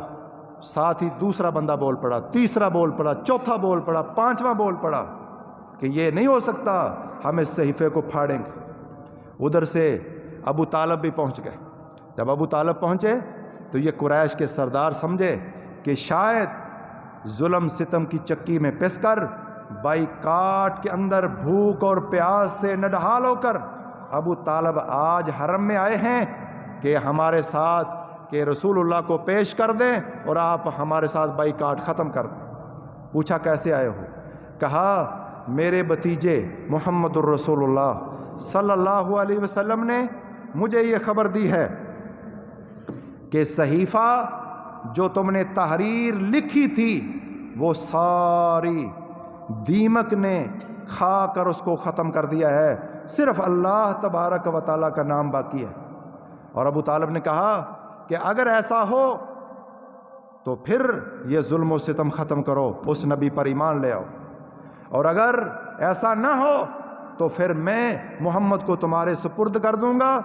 ساتھ ہی دوسرا بندہ بول پڑا، تیسرا بول پڑا، چوتھا بول پڑا، 5واں بول پڑا کہ یہ نہیں ہو سکتا، ہم اس صحیفے کو پھاڑیں گے۔ ادھر سے ابو طالب بھی پہنچ گئے۔ جب ابو طالب پہنچے تو یہ قریش کے سردار سمجھے کہ شاید ظلم ستم کی چکی میں پس کر بائیکاٹ کے اندر بھوک اور پیاس سے نڈھال ہو کر ابو طالب آج حرم میں آئے ہیں کہ ہمارے ساتھ کہ رسول اللہ کو پیش کر دیں اور آپ ہمارے ساتھ بائیکاٹ ختم کر دیں۔ پوچھا کیسے آئے ہو؟ کہا میرے بھتیجے محمد الرسول اللہ صلی اللہ علیہ وسلم نے مجھے یہ خبر دی ہے کہ صحیفہ جو تم نے تحریر لکھی تھی وہ ساری دیمک نے کھا کر اس کو ختم کر دیا ہے، صرف اللہ تبارک و تعالیٰ کا نام باقی ہے۔ اور ابو طالب نے کہا کہ اگر ایسا ہو تو پھر یہ ظلم و ستم ختم کرو، اس نبی پر ایمان لے آؤ، اور اگر ایسا نہ ہو تو پھر میں محمد کو تمہارے سپرد کر دوں گا،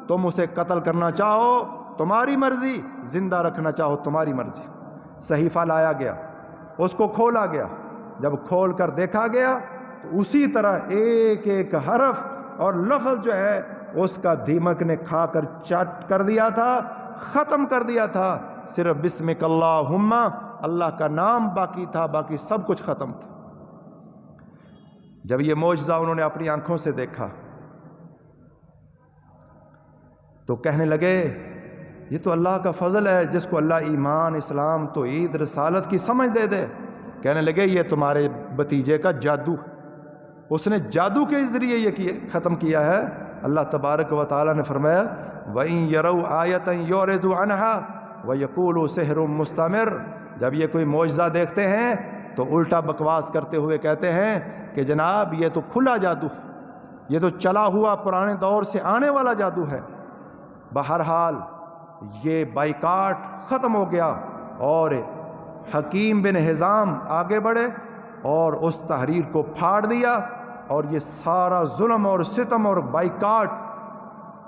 تم اسے قتل کرنا چاہو تمہاری مرضی، زندہ رکھنا چاہو تمہاری مرضی۔ صحیفہ لایا گیا، اس کو کھولا گیا، جب کھول کر دیکھا گیا تو اسی طرح ایک ایک حرف اور لفظ جو ہے اس کا دیمک نے کھا کر چٹ کر دیا تھا، ختم کر دیا تھا، صرف بسمک اللہم اللہ کا نام باقی تھا، باقی سب کچھ ختم تھا۔ جب یہ معجزہ انہوں نے اپنی آنکھوں سے دیکھا تو کہنے لگے یہ تو اللہ کا فضل ہے، جس کو اللہ ایمان، اسلام، توحید، رسالت کی سمجھ دے دے۔ کہنے لگے یہ تمہارے بھتیجے کا جادو، اس نے جادو کے ذریعے یہ ختم کیا ہے۔ اللہ تبارک و تعالیٰ نے فرمایا وَإِن يَرَوْا آیَةً يُعْرِضُوا عَنْهَا وَيَقُولُوا سِحْرٌ مُسْتَمِرٌ، جب یہ کوئی معجزہ دیکھتے ہیں تو الٹا بکواس کرتے ہوئے کہتے ہیں کہ جناب یہ تو کھلا جادو ہے، یہ تو چلا ہوا پرانے دور سے آنے والا جادو ہے۔ بہرحال یہ بائیکاٹ ختم ہو گیا اور حکیم بن حزام آگے بڑھے اور اس تحریر کو پھاڑ دیا، اور یہ سارا ظلم اور ستم اور بائیکاٹ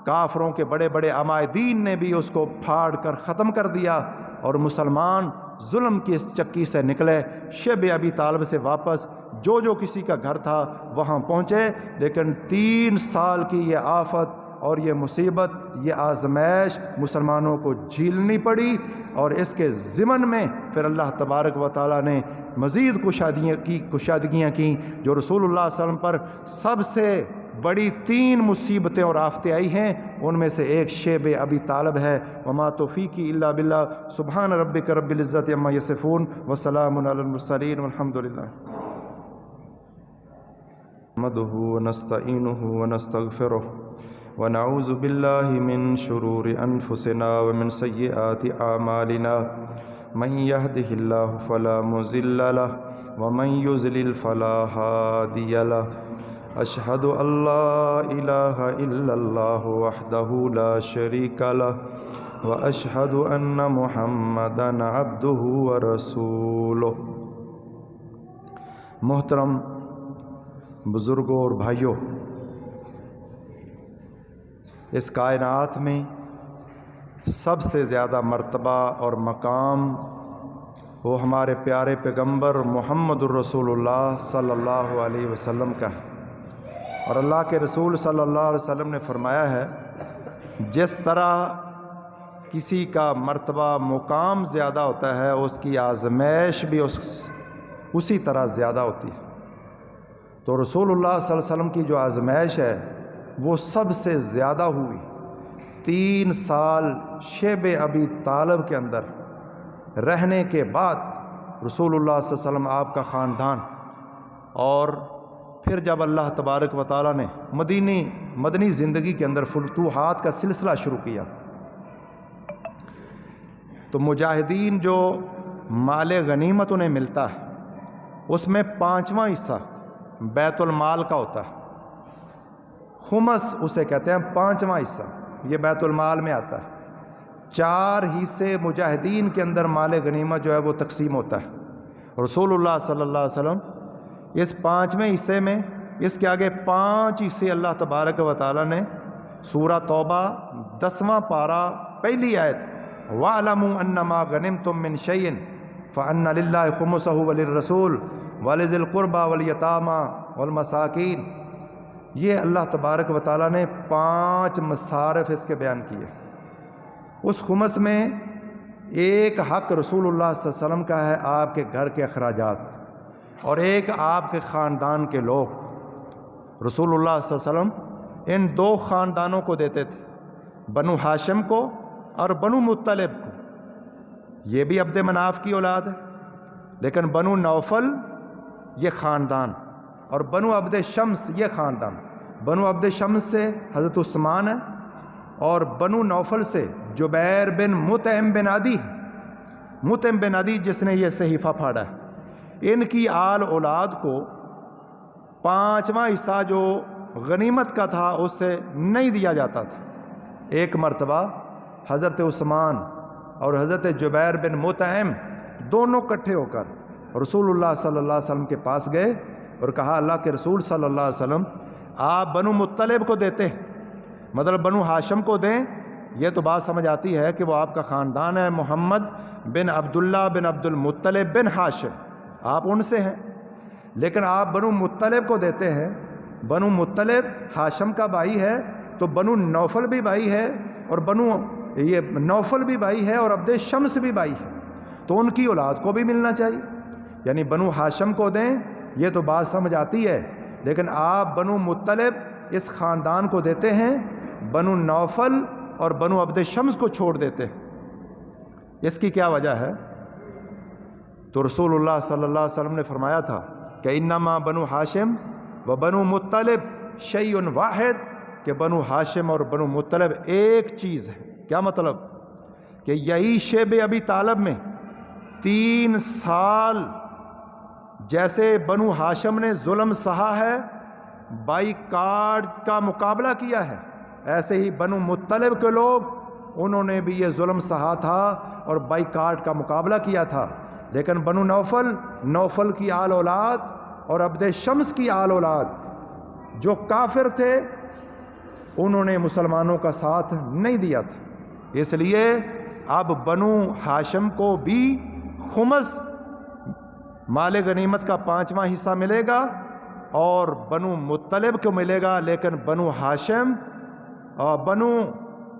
کافروں کے بڑے بڑے عمائدین نے بھی اس کو پھاڑ کر ختم کر دیا، اور مسلمان ظلم کی اس چکی سے نکلے، شب ابی طالب سے واپس جو کسی کا گھر تھا وہاں پہنچے، لیکن 3 سال کی یہ آفت اور یہ مصیبت، یہ آزمائش مسلمانوں کو جھیلنی پڑی، اور اس کے ضمن میں پھر اللہ تبارک و تعالیٰ نے مزید کشادگیاں کیں، جو رسول اللہ صلی اللہ علیہ وسلم پر سب سے بڑی 3 مصیبتیں اور آفتیں آئی ہیں، ان میں سے ایک شیب ابی طالب ہے۔ وما توفیقی الا باللہ، سبحان ربک رب العزت عما یصفون وسلام علی المرسلین والحمد للہ۔ نحمده ونستعینه ونستغفره ونعوذ باللہ من شرور انفسنا ومن سیئات اعمالنا، من يهده الله فلا مضل له ومن يضلل فلا هادي له، اشهد ان لا الہ الا اللہ وحدہ لا شریک له واشهد ان محمدا عبدہ ورسولہ۔ محترم بزرگوں اور بھائیوں، اس کائنات میں سب سے زیادہ مرتبہ اور مقام وہ ہمارے پیارے پیغمبر محمد الرسول اللہ صلی اللہ علیہ وسلم کا ہے، اور اللہ کے رسول صلی اللہ علیہ وسلم نے فرمایا ہے، جس طرح کسی کا مرتبہ مقام زیادہ ہوتا ہے، اس کی آزمائش بھی اسی طرح زیادہ ہوتی ہے۔ تو رسول اللہ صلی اللہ علیہ وسلم کی جو آزمائش ہے وہ سب سے زیادہ ہوئی 3 سال شیب ابی طالب کے اندر رہنے کے بعد رسول اللہ صلی اللہ علیہ وسلم، آپ کا خاندان، اور پھر جب اللہ تبارک و تعالیٰ نے مدنی زندگی کے اندر فتوحات کا سلسلہ شروع کیا، تو مجاہدین جو مال غنیمت انہیں ملتا ہے اس میں 5واں حصہ بیت المال کا ہوتا ہے، خمس اسے کہتے ہیں، 5واں حصہ یہ بیت المال میں آتا ہے۔ 4 حصے مجاہدین کے اندر مال غنیمت جو ہے وہ تقسیم ہوتا ہے۔ رسول اللہ صلی اللہ علیہ وسلم اس 5ویں حصے میں، اس کے آگے 5 حصے اللہ تبارک و تعالیٰ نے سورہ توبہ 10واں پارہ پہلی آیت، وَاعْلَمُوا أَنَّمَا غَنِمْتُم مِّن شَيْءٍ فَأَنَّ لِلَّهِ خُمُسَهُ وَلِلرَّسُولِ وَلِذِي الْقُرْبَى وَالْيَتَامَى وَالْمَسَاكِينِ، یہ اللہ تبارک و تعالیٰ نے 5 مصارف اس کے بیان کیے۔ اس خمس میں ایک حق رسول اللہ صلی اللہ علیہ وسلم کا ہے، آپ کے گھر کے اخراجات، اور ایک آپ کے خاندان کے لوگ۔ رسول اللہ صلی اللہ علیہ وسلم ان 2 خاندانوں کو دیتے تھے، بنو ہاشم کو اور بنو مطلب کو۔ یہ بھی عبد مناف کی اولاد ہے، لیکن بنو نوفل یہ خاندان، اور بنو عبد شمس یہ خاندان۔ بنو عبد شمس سے حضرت عثمان ہے، اور بنو نوفل سے جبیر بن مطعم بن عدی، مطعم بن عدی جس نے یہ صحیفہ پھاڑا ہے۔ ان کی آل اولاد کو 5واں حصہ جو غنیمت کا تھا اس سے نہیں دیا جاتا تھا۔ ایک مرتبہ حضرت عثمان اور حضرت جبیر بن مطعم دونوں اکٹھے ہو کر رسول اللہ صلی اللہ علیہ وسلم کے پاس گئے اور کہا، اللہ کے رسول صلی اللہ علیہ وسلم، آپ بنو مطلب کو دیتے، مطلب بنو ہاشم کو دیں، یہ تو بات سمجھ آتی ہے کہ وہ آپ کا خاندان ہے، محمد بن عبداللہ بن عبد المطلب بن ہاشم، آپ ان سے ہیں، لیکن آپ بنو مطلب کو دیتے ہیں۔ بنو مطلب ہاشم کا بھائی ہے، تو بنو نوفل بھی بھائی ہے، اور یہ نوفل بھی بھائی ہے، اور عبد شمس بھی بھائی ہے، تو ان کی اولاد کو بھی ملنا چاہیے، یعنی بنو ہاشم کو دیں، یہ تو بات سمجھ آتی ہے، لیکن آپ بنو مطلب اس خاندان کو دیتے ہیں، بنو نوفل اور بنو عبد شمس کو چھوڑ دیتے ہیں۔ اس کی کیا وجہ ہے؟ تو رسول اللہ صلی اللہ علیہ وسلم نے فرمایا تھا کہ انما بنو ہاشم و بنو مطلب شیء واحد، کہ بنو ہاشم اور بنو مطلب ایک چیز ہے۔ کیا مطلب؟ کہ یہی شیب ابی طالب میں 3 سال جیسے بنو ہاشم نے ظلم سہا ہے، بائیکاٹ کا مقابلہ کیا ہے، ایسے ہی بنو مطلب کے لوگ انہوں نے بھی یہ ظلم سہا تھا اور بائیکاٹ کا مقابلہ کیا تھا، لیکن بنو نوفل کی آل اولاد اور عبد شمس کی آل اولاد جو کافر تھے، انہوں نے مسلمانوں کا ساتھ نہیں دیا تھا، اس لیے اب بنو ہاشم کو بھی خمس مال غنیمت کا 5واں حصہ ملے گا، اور بنو مطلب کو ملے گا، لیکن بنو ہاشم بنو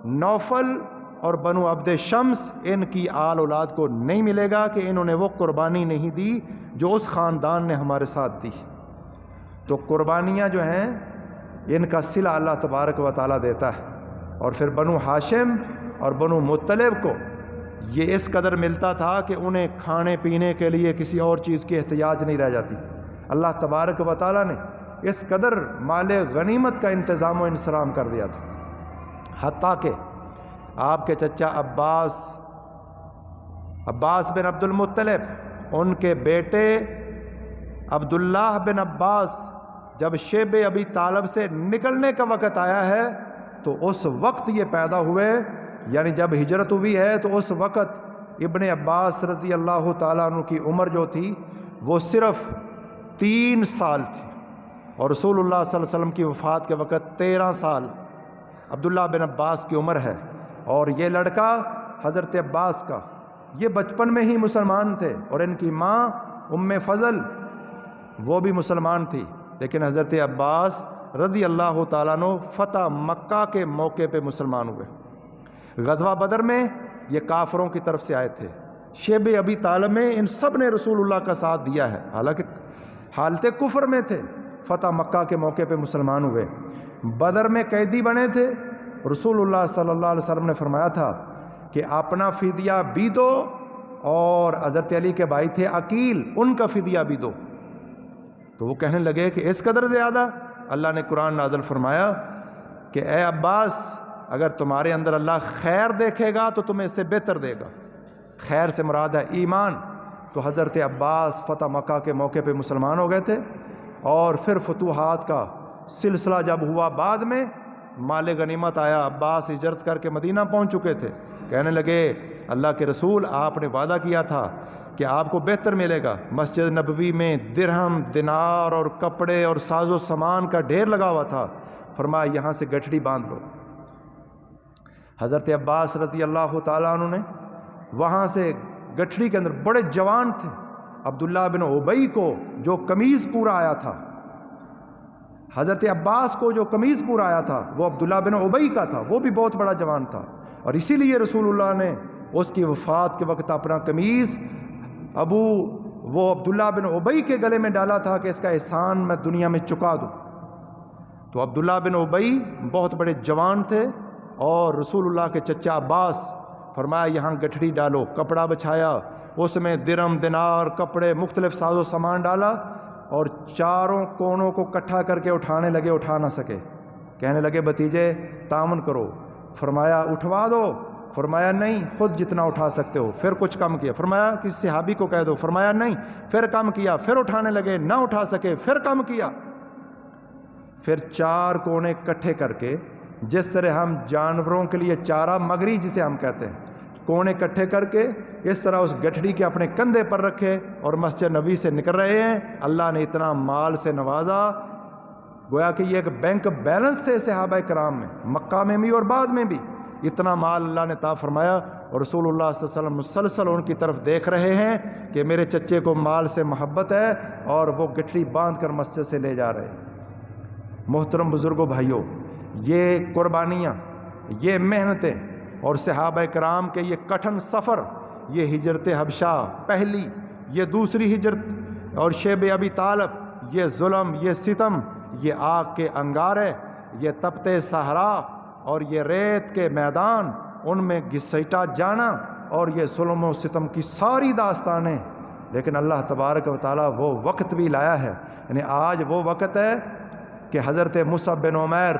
نوفل اور بنو عبد شمس ان کی آل اولاد کو نہیں ملے گا کہ انہوں نے وہ قربانی نہیں دی جو اس خاندان نے ہمارے ساتھ دی۔ تو قربانیاں جو ہیں ان کا صلہ اللہ تبارک و تعالیٰ دیتا ہے، اور پھر بنو ہاشم اور بنو مطلب کو یہ اس قدر ملتا تھا کہ انہیں کھانے پینے کے لیے کسی اور چیز کی احتیاج نہیں رہ جاتی۔ اللہ تبارک و تعالیٰ نے اس قدر مال غنیمت کا انتظام و انصرام کر دیا تھا، حتیٰ کہ آپ کے چچا عباس بن عبد المطلب، ان کے بیٹے عبداللہ بن عباس جب شیب ابی طالب سے نکلنے کا وقت آیا ہے تو اس وقت یہ پیدا ہوئے، یعنی جب ہجرت ہوئی ہے تو اس وقت ابن عباس رضی اللہ تعالیٰ عنہ کی عمر جو تھی وہ صرف 3 سال تھی، اور رسول اللہ صلی اللہ علیہ وسلم کی وفات کے وقت 13 سال عبداللہ بن عباس کی عمر ہے۔ اور یہ لڑکا حضرت عباس کا یہ بچپن میں ہی مسلمان تھے، اور ان کی ماں ام فضل وہ بھی مسلمان تھی، لیکن حضرت عباس رضی اللہ تعالیٰ عنہ فتح مکہ کے موقع پہ مسلمان ہوئے۔ غزوہ بدر میں یہ کافروں کی طرف سے آئے تھے، شیب ابی طالب میں ان سب نے رسول اللہ کا ساتھ دیا ہے، حالانکہ حالت کفر میں تھے، فتح مکہ کے موقع پہ مسلمان ہوئے۔ بدر میں قیدی بنے تھے، رسول اللہ صلی اللہ علیہ وسلم نے فرمایا تھا کہ اپنا فدیہ بھی دو، اور حضرت علی کے بھائی تھے عقیل، ان کا فدیہ بھی دو۔ تو وہ کہنے لگے کہ اس قدر زیادہ؟ اللہ نے قرآن نازل فرمایا کہ اے عباس، اگر تمہارے اندر اللہ خیر دیکھے گا تو تمہیں اس سے بہتر دے گا۔ خیر سے مراد ہے ایمان۔ تو حضرت عباس فتح مکہ کے موقع پہ مسلمان ہو گئے تھے، اور پھر فتوحات کا سلسلہ جب ہوا، بعد میں مال غنیمت آیا، عباس ہجرت کر کے مدینہ پہنچ چکے تھے، کہنے لگے اللہ کے رسول آپ نے وعدہ کیا تھا کہ آپ کو بہتر ملے گا۔ مسجد نبوی میں درہم، دینار اور کپڑے اور ساز و سامان کا ڈھیر لگا ہوا تھا، فرمایا یہاں سے گٹھڑی باندھ لو۔ حضرت عباس رضی اللہ تعالیٰ عنہ نے وہاں سے گٹھڑی کے اندر، بڑے جوان تھے، عبداللہ بن ابی کو جو قمیض پورا آیا تھا، حضرت عباس کو جو قمیض پورا آیا تھا وہ عبداللہ بن ابی کا تھا، وہ بھی بہت بڑا جوان تھا، اور اسی لیے رسول اللہ نے اس کی وفات کے وقت اپنا قمیض وہ عبداللہ بن ابی کے گلے میں ڈالا تھا کہ اس کا احسان میں دنیا میں چکا دوں۔ تو عبداللہ بن ابی بہت بڑے جوان تھے، اور رسول اللہ کے چچا عباس فرمایا یہاں گٹھڑی ڈالو، کپڑا بچھایا، اس میں درہم، دینار، کپڑے، مختلف ساز و سامان ڈالا، اور چاروں کونوں کو کٹھا کر کے اٹھانے لگے، اٹھا نہ سکے، کہنے لگے بھتیجے تعاون کرو، فرمایا اٹھوا دو، فرمایا نہیں خود جتنا اٹھا سکتے ہو، پھر کچھ کم کیا، فرمایا کسی صحابی کو کہہ دو، فرمایا نہیں، پھر کم کیا، پھر اٹھانے لگے، نہ اٹھا سکے، پھر کم کیا، پھر 4 کونے کٹھے کر کے، جس طرح ہم جانوروں کے لیے چارہ مگری جسے ہم کہتے ہیں، کونے کٹھے کر کے اس طرح اس گٹھڑی کے اپنے کندھے پر رکھے اور مسجد نبی سے نکل رہے ہیں۔ اللہ نے اتنا مال سے نوازا، گویا کہ یہ ایک بینک بیلنس تھے صحابہ کرام میں، مکہ میں بھی اور بعد میں بھی اتنا مال اللہ نے عطا فرمایا، اور رسول اللہ صلی اللہ علیہ وسلم مسلسل ان کی طرف دیکھ رہے ہیں کہ میرے چچے کو مال سے محبت ہے، اور وہ گٹھڑی باندھ کر مسجد سے لے جا رہے ہیں۔ محترم بزرگوں، بھائیوں، یہ قربانیاں، یہ محنتیں، اور صحابہ کرام کے یہ کٹھن سفر، یہ ہجرت حبشہ پہلی، یہ دوسری ہجرت، اور شیب ابی طالب، یہ ظلم، یہ ستم، یہ آگ کے انگارے، یہ تپتے صحرا، اور یہ ریت کے میدان، ان میں گھسیٹا جانا، اور یہ ظلم و ستم کی ساری داستانیں، لیکن اللہ تبارک و تعالیٰ وہ وقت بھی لایا ہے، یعنی آج وہ وقت ہے کہ حضرت مصعب بن عمیر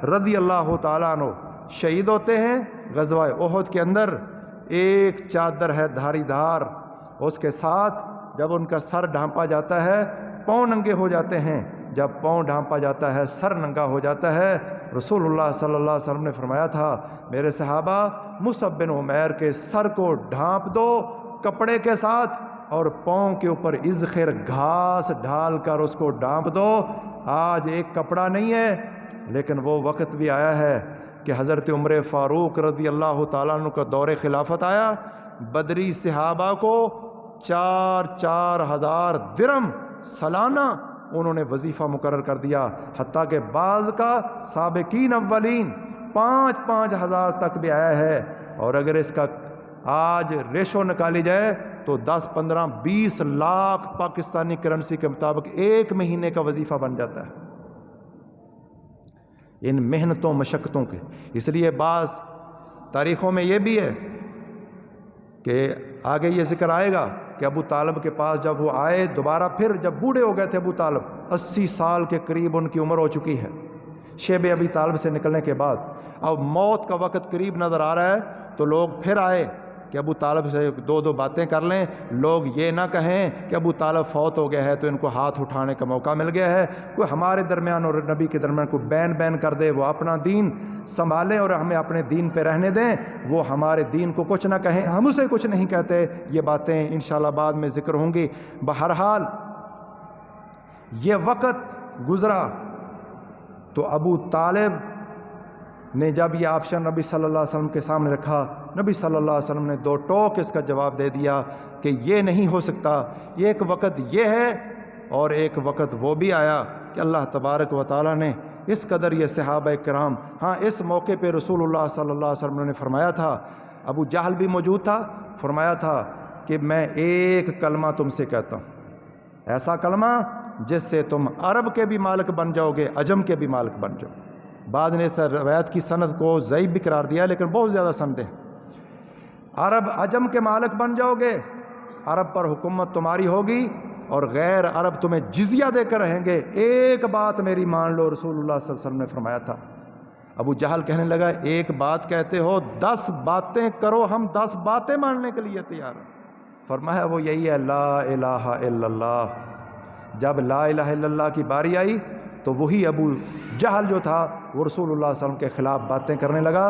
رضی اللہ تعالیٰ عنہ شہید ہوتے ہیں غزوہ احد کے اندر۔ ایک چادر ہے دھاری دھار، اس کے ساتھ جب ان کا سر ڈھانپا جاتا ہے پاؤں ننگے ہو جاتے ہیں، جب پاؤں ڈھانپا جاتا ہے سر ننگا ہو جاتا ہے۔ رسول اللہ صلی اللہ علیہ وسلم نے فرمایا تھا میرے صحابہ مصعب بن عمیر کے سر کو ڈھانپ دو کپڑے کے ساتھ، اور پاؤں کے اوپر اذخر گھاس ڈال کر اس کو ڈھانپ دو۔ آج ایک کپڑا نہیں ہے، لیکن وہ وقت بھی آیا ہے کہ حضرت عمر فاروق رضی اللہ تعالیٰ عنہ کا دور خلافت آیا، بدری صحابہ کو 4,000 درہم سالانہ انہوں نے وظیفہ مقرر کر دیا، حتیٰ کہ بعض کا سابقین اولین 5-5 ہزار تک بھی آیا ہے، اور اگر اس کا آج ریشو نکالی جائے تو 10, 15, 20 لاکھ پاکستانی کرنسی کے مطابق ایک مہینے کا وظیفہ بن جاتا ہے ان محنتوں مشقتوں کے۔ اس لیے بعض تاریخوں میں یہ بھی ہے کہ آگے یہ ذکر آئے گا کہ ابو طالب کے پاس جب وہ آئے دوبارہ، پھر جب بوڑھے ہو گئے تھے ابو طالب، 80 سال کے قریب ان کی عمر ہو چکی ہے شیب ابی طالب سے نکلنے کے بعد، اب موت کا وقت قریب نظر آ رہا ہے، تو لوگ پھر آئے کہ ابو طالب سے 2 باتیں کر لیں، لوگ یہ نہ کہیں کہ ابو طالب فوت ہو گیا ہے تو ان کو ہاتھ اٹھانے کا موقع مل گیا ہے، کوئی ہمارے درمیان اور نبی کے درمیان کوئی بین کر دے، وہ اپنا دین سنبھالیں اور ہمیں اپنے دین پہ رہنے دیں، وہ ہمارے دین کو کچھ نہ کہیں، ہم اسے کچھ نہیں کہتے۔ یہ باتیں انشاءاللہ بعد میں ذکر ہوں گی۔ بہرحال یہ وقت گزرا تو ابو طالب نے جب یہ آپشن نبی صلی اللہ علیہ وسلم کے سامنے رکھا، نبی صلی اللہ علیہ وسلم نے 2 ٹوک اس کا جواب دے دیا کہ یہ نہیں ہو سکتا، ایک وقت یہ ہے اور ایک وقت وہ بھی آیا کہ اللہ تبارک و تعالیٰ نے اس قدر یہ صحابہ کرام، ہاں اس موقع پہ رسول اللہ صلی اللہ علیہ وسلم نے فرمایا تھا، ابو جہل بھی موجود تھا، فرمایا تھا کہ میں ایک کلمہ تم سے کہتا ہوں، ایسا کلمہ جس سے تم عرب کے بھی مالک بن جاؤ گے، عجم کے بھی مالک بن جاؤ۔ بعد نے اس روایت کی سند کو ضعیف بھی قرار دیا، لیکن بہت زیادہ سندیں، عرب عجم کے مالک بن جاؤ گے، عرب پر حکومت تمہاری ہوگی اور غیر عرب تمہیں جزیہ دے کر رہیں گے، ایک بات میری مان لو، رسول اللہ صلی اللہ علیہ وسلم نے فرمایا تھا۔ ابو جہل کہنے لگا ایک بات کہتے ہو، 10 باتیں کرو، ہم 10 باتیں ماننے کے لیے تیار ہیں۔ فرمایا وہ یہی ہے لا الہ الا اللہ۔ جب لا الہ الا اللہ کی باری آئی تو وہی ابو جہل جو تھا وہ رسول اللہ صلی اللہ علیہ وسلم کے خلاف باتیں کرنے لگا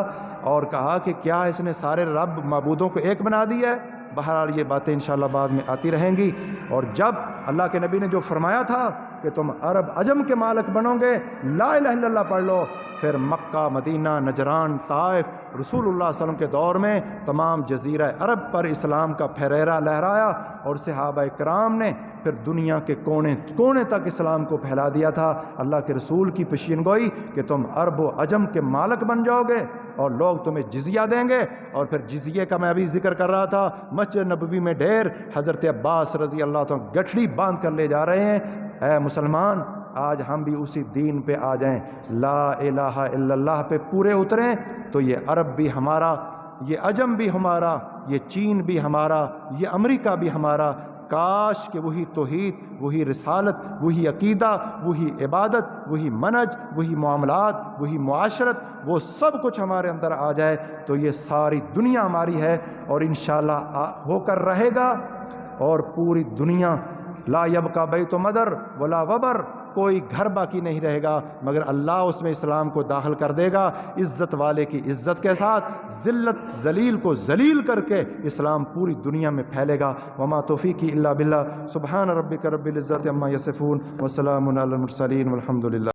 اور کہا کہ کیا اس نے سارے رب معبودوں کو ایک بنا دیا ہے۔ بہرحال یہ باتیں انشاءاللہ بعد میں آتی رہیں گی، اور جب اللہ کے نبی نے جو فرمایا تھا کہ تم عرب عجم کے مالک بنو گے، لا الہ الا اللہ پڑھ لو، پھر مکہ، مدینہ، نجران، طائف، رسول اللہ صلی اللہ علیہ وسلم کے دور میں تمام جزیرہ عرب پر اسلام کا پھریرا لہرایا، اور صحابہ کرام نے پھر دنیا کے کونے کونے تک اسلام کو پھیلا دیا تھا اللہ کے رسول کی پیشین گوئی کہ تم عرب و عجم کے مالک بن جاؤ گے اور لوگ تمہیں جزیہ دیں گے۔ اور پھر جزیے کا میں ابھی ذکر کر رہا تھا، مسجد نبوی میں ڈھیر حضرت عباس رضی اللہ تعالیٰ گٹھڑی باندھ کر لے جا رہے ہیں۔ اے مسلمان، آج ہم بھی اسی دین پہ آ جائیں، لا الہ الا اللہ پہ پورے اتریں، تو یہ عرب بھی ہمارا، یہ عجم بھی ہمارا، یہ چین بھی ہمارا، یہ امریکہ بھی ہمارا۔ کاش کہ وہی توحید، وہی رسالت، وہی عقیدہ، وہی عبادت، وہی منہج، وہی معاملات، وہی معاشرت، وہ سب کچھ ہمارے اندر آ جائے تو یہ ساری دنیا ہماری ہے، اور انشاءاللہ ہو کر رہے گا، اور پوری دنیا لا یبقى بیت مدر ولا وبر، کوئی گھر باقی نہیں رہے گا مگر اللہ اس میں اسلام کو داخل کر دے گا، عزت والے کی عزت کے ساتھ، ذلت ذلیل کو ذلیل کر کے اسلام پوری دنیا میں پھیلے گا۔ وما توفیقی الا باللہ، سبحان ربک رب العزت عما یصفون وسلام علی المرسلین والحمد للہ۔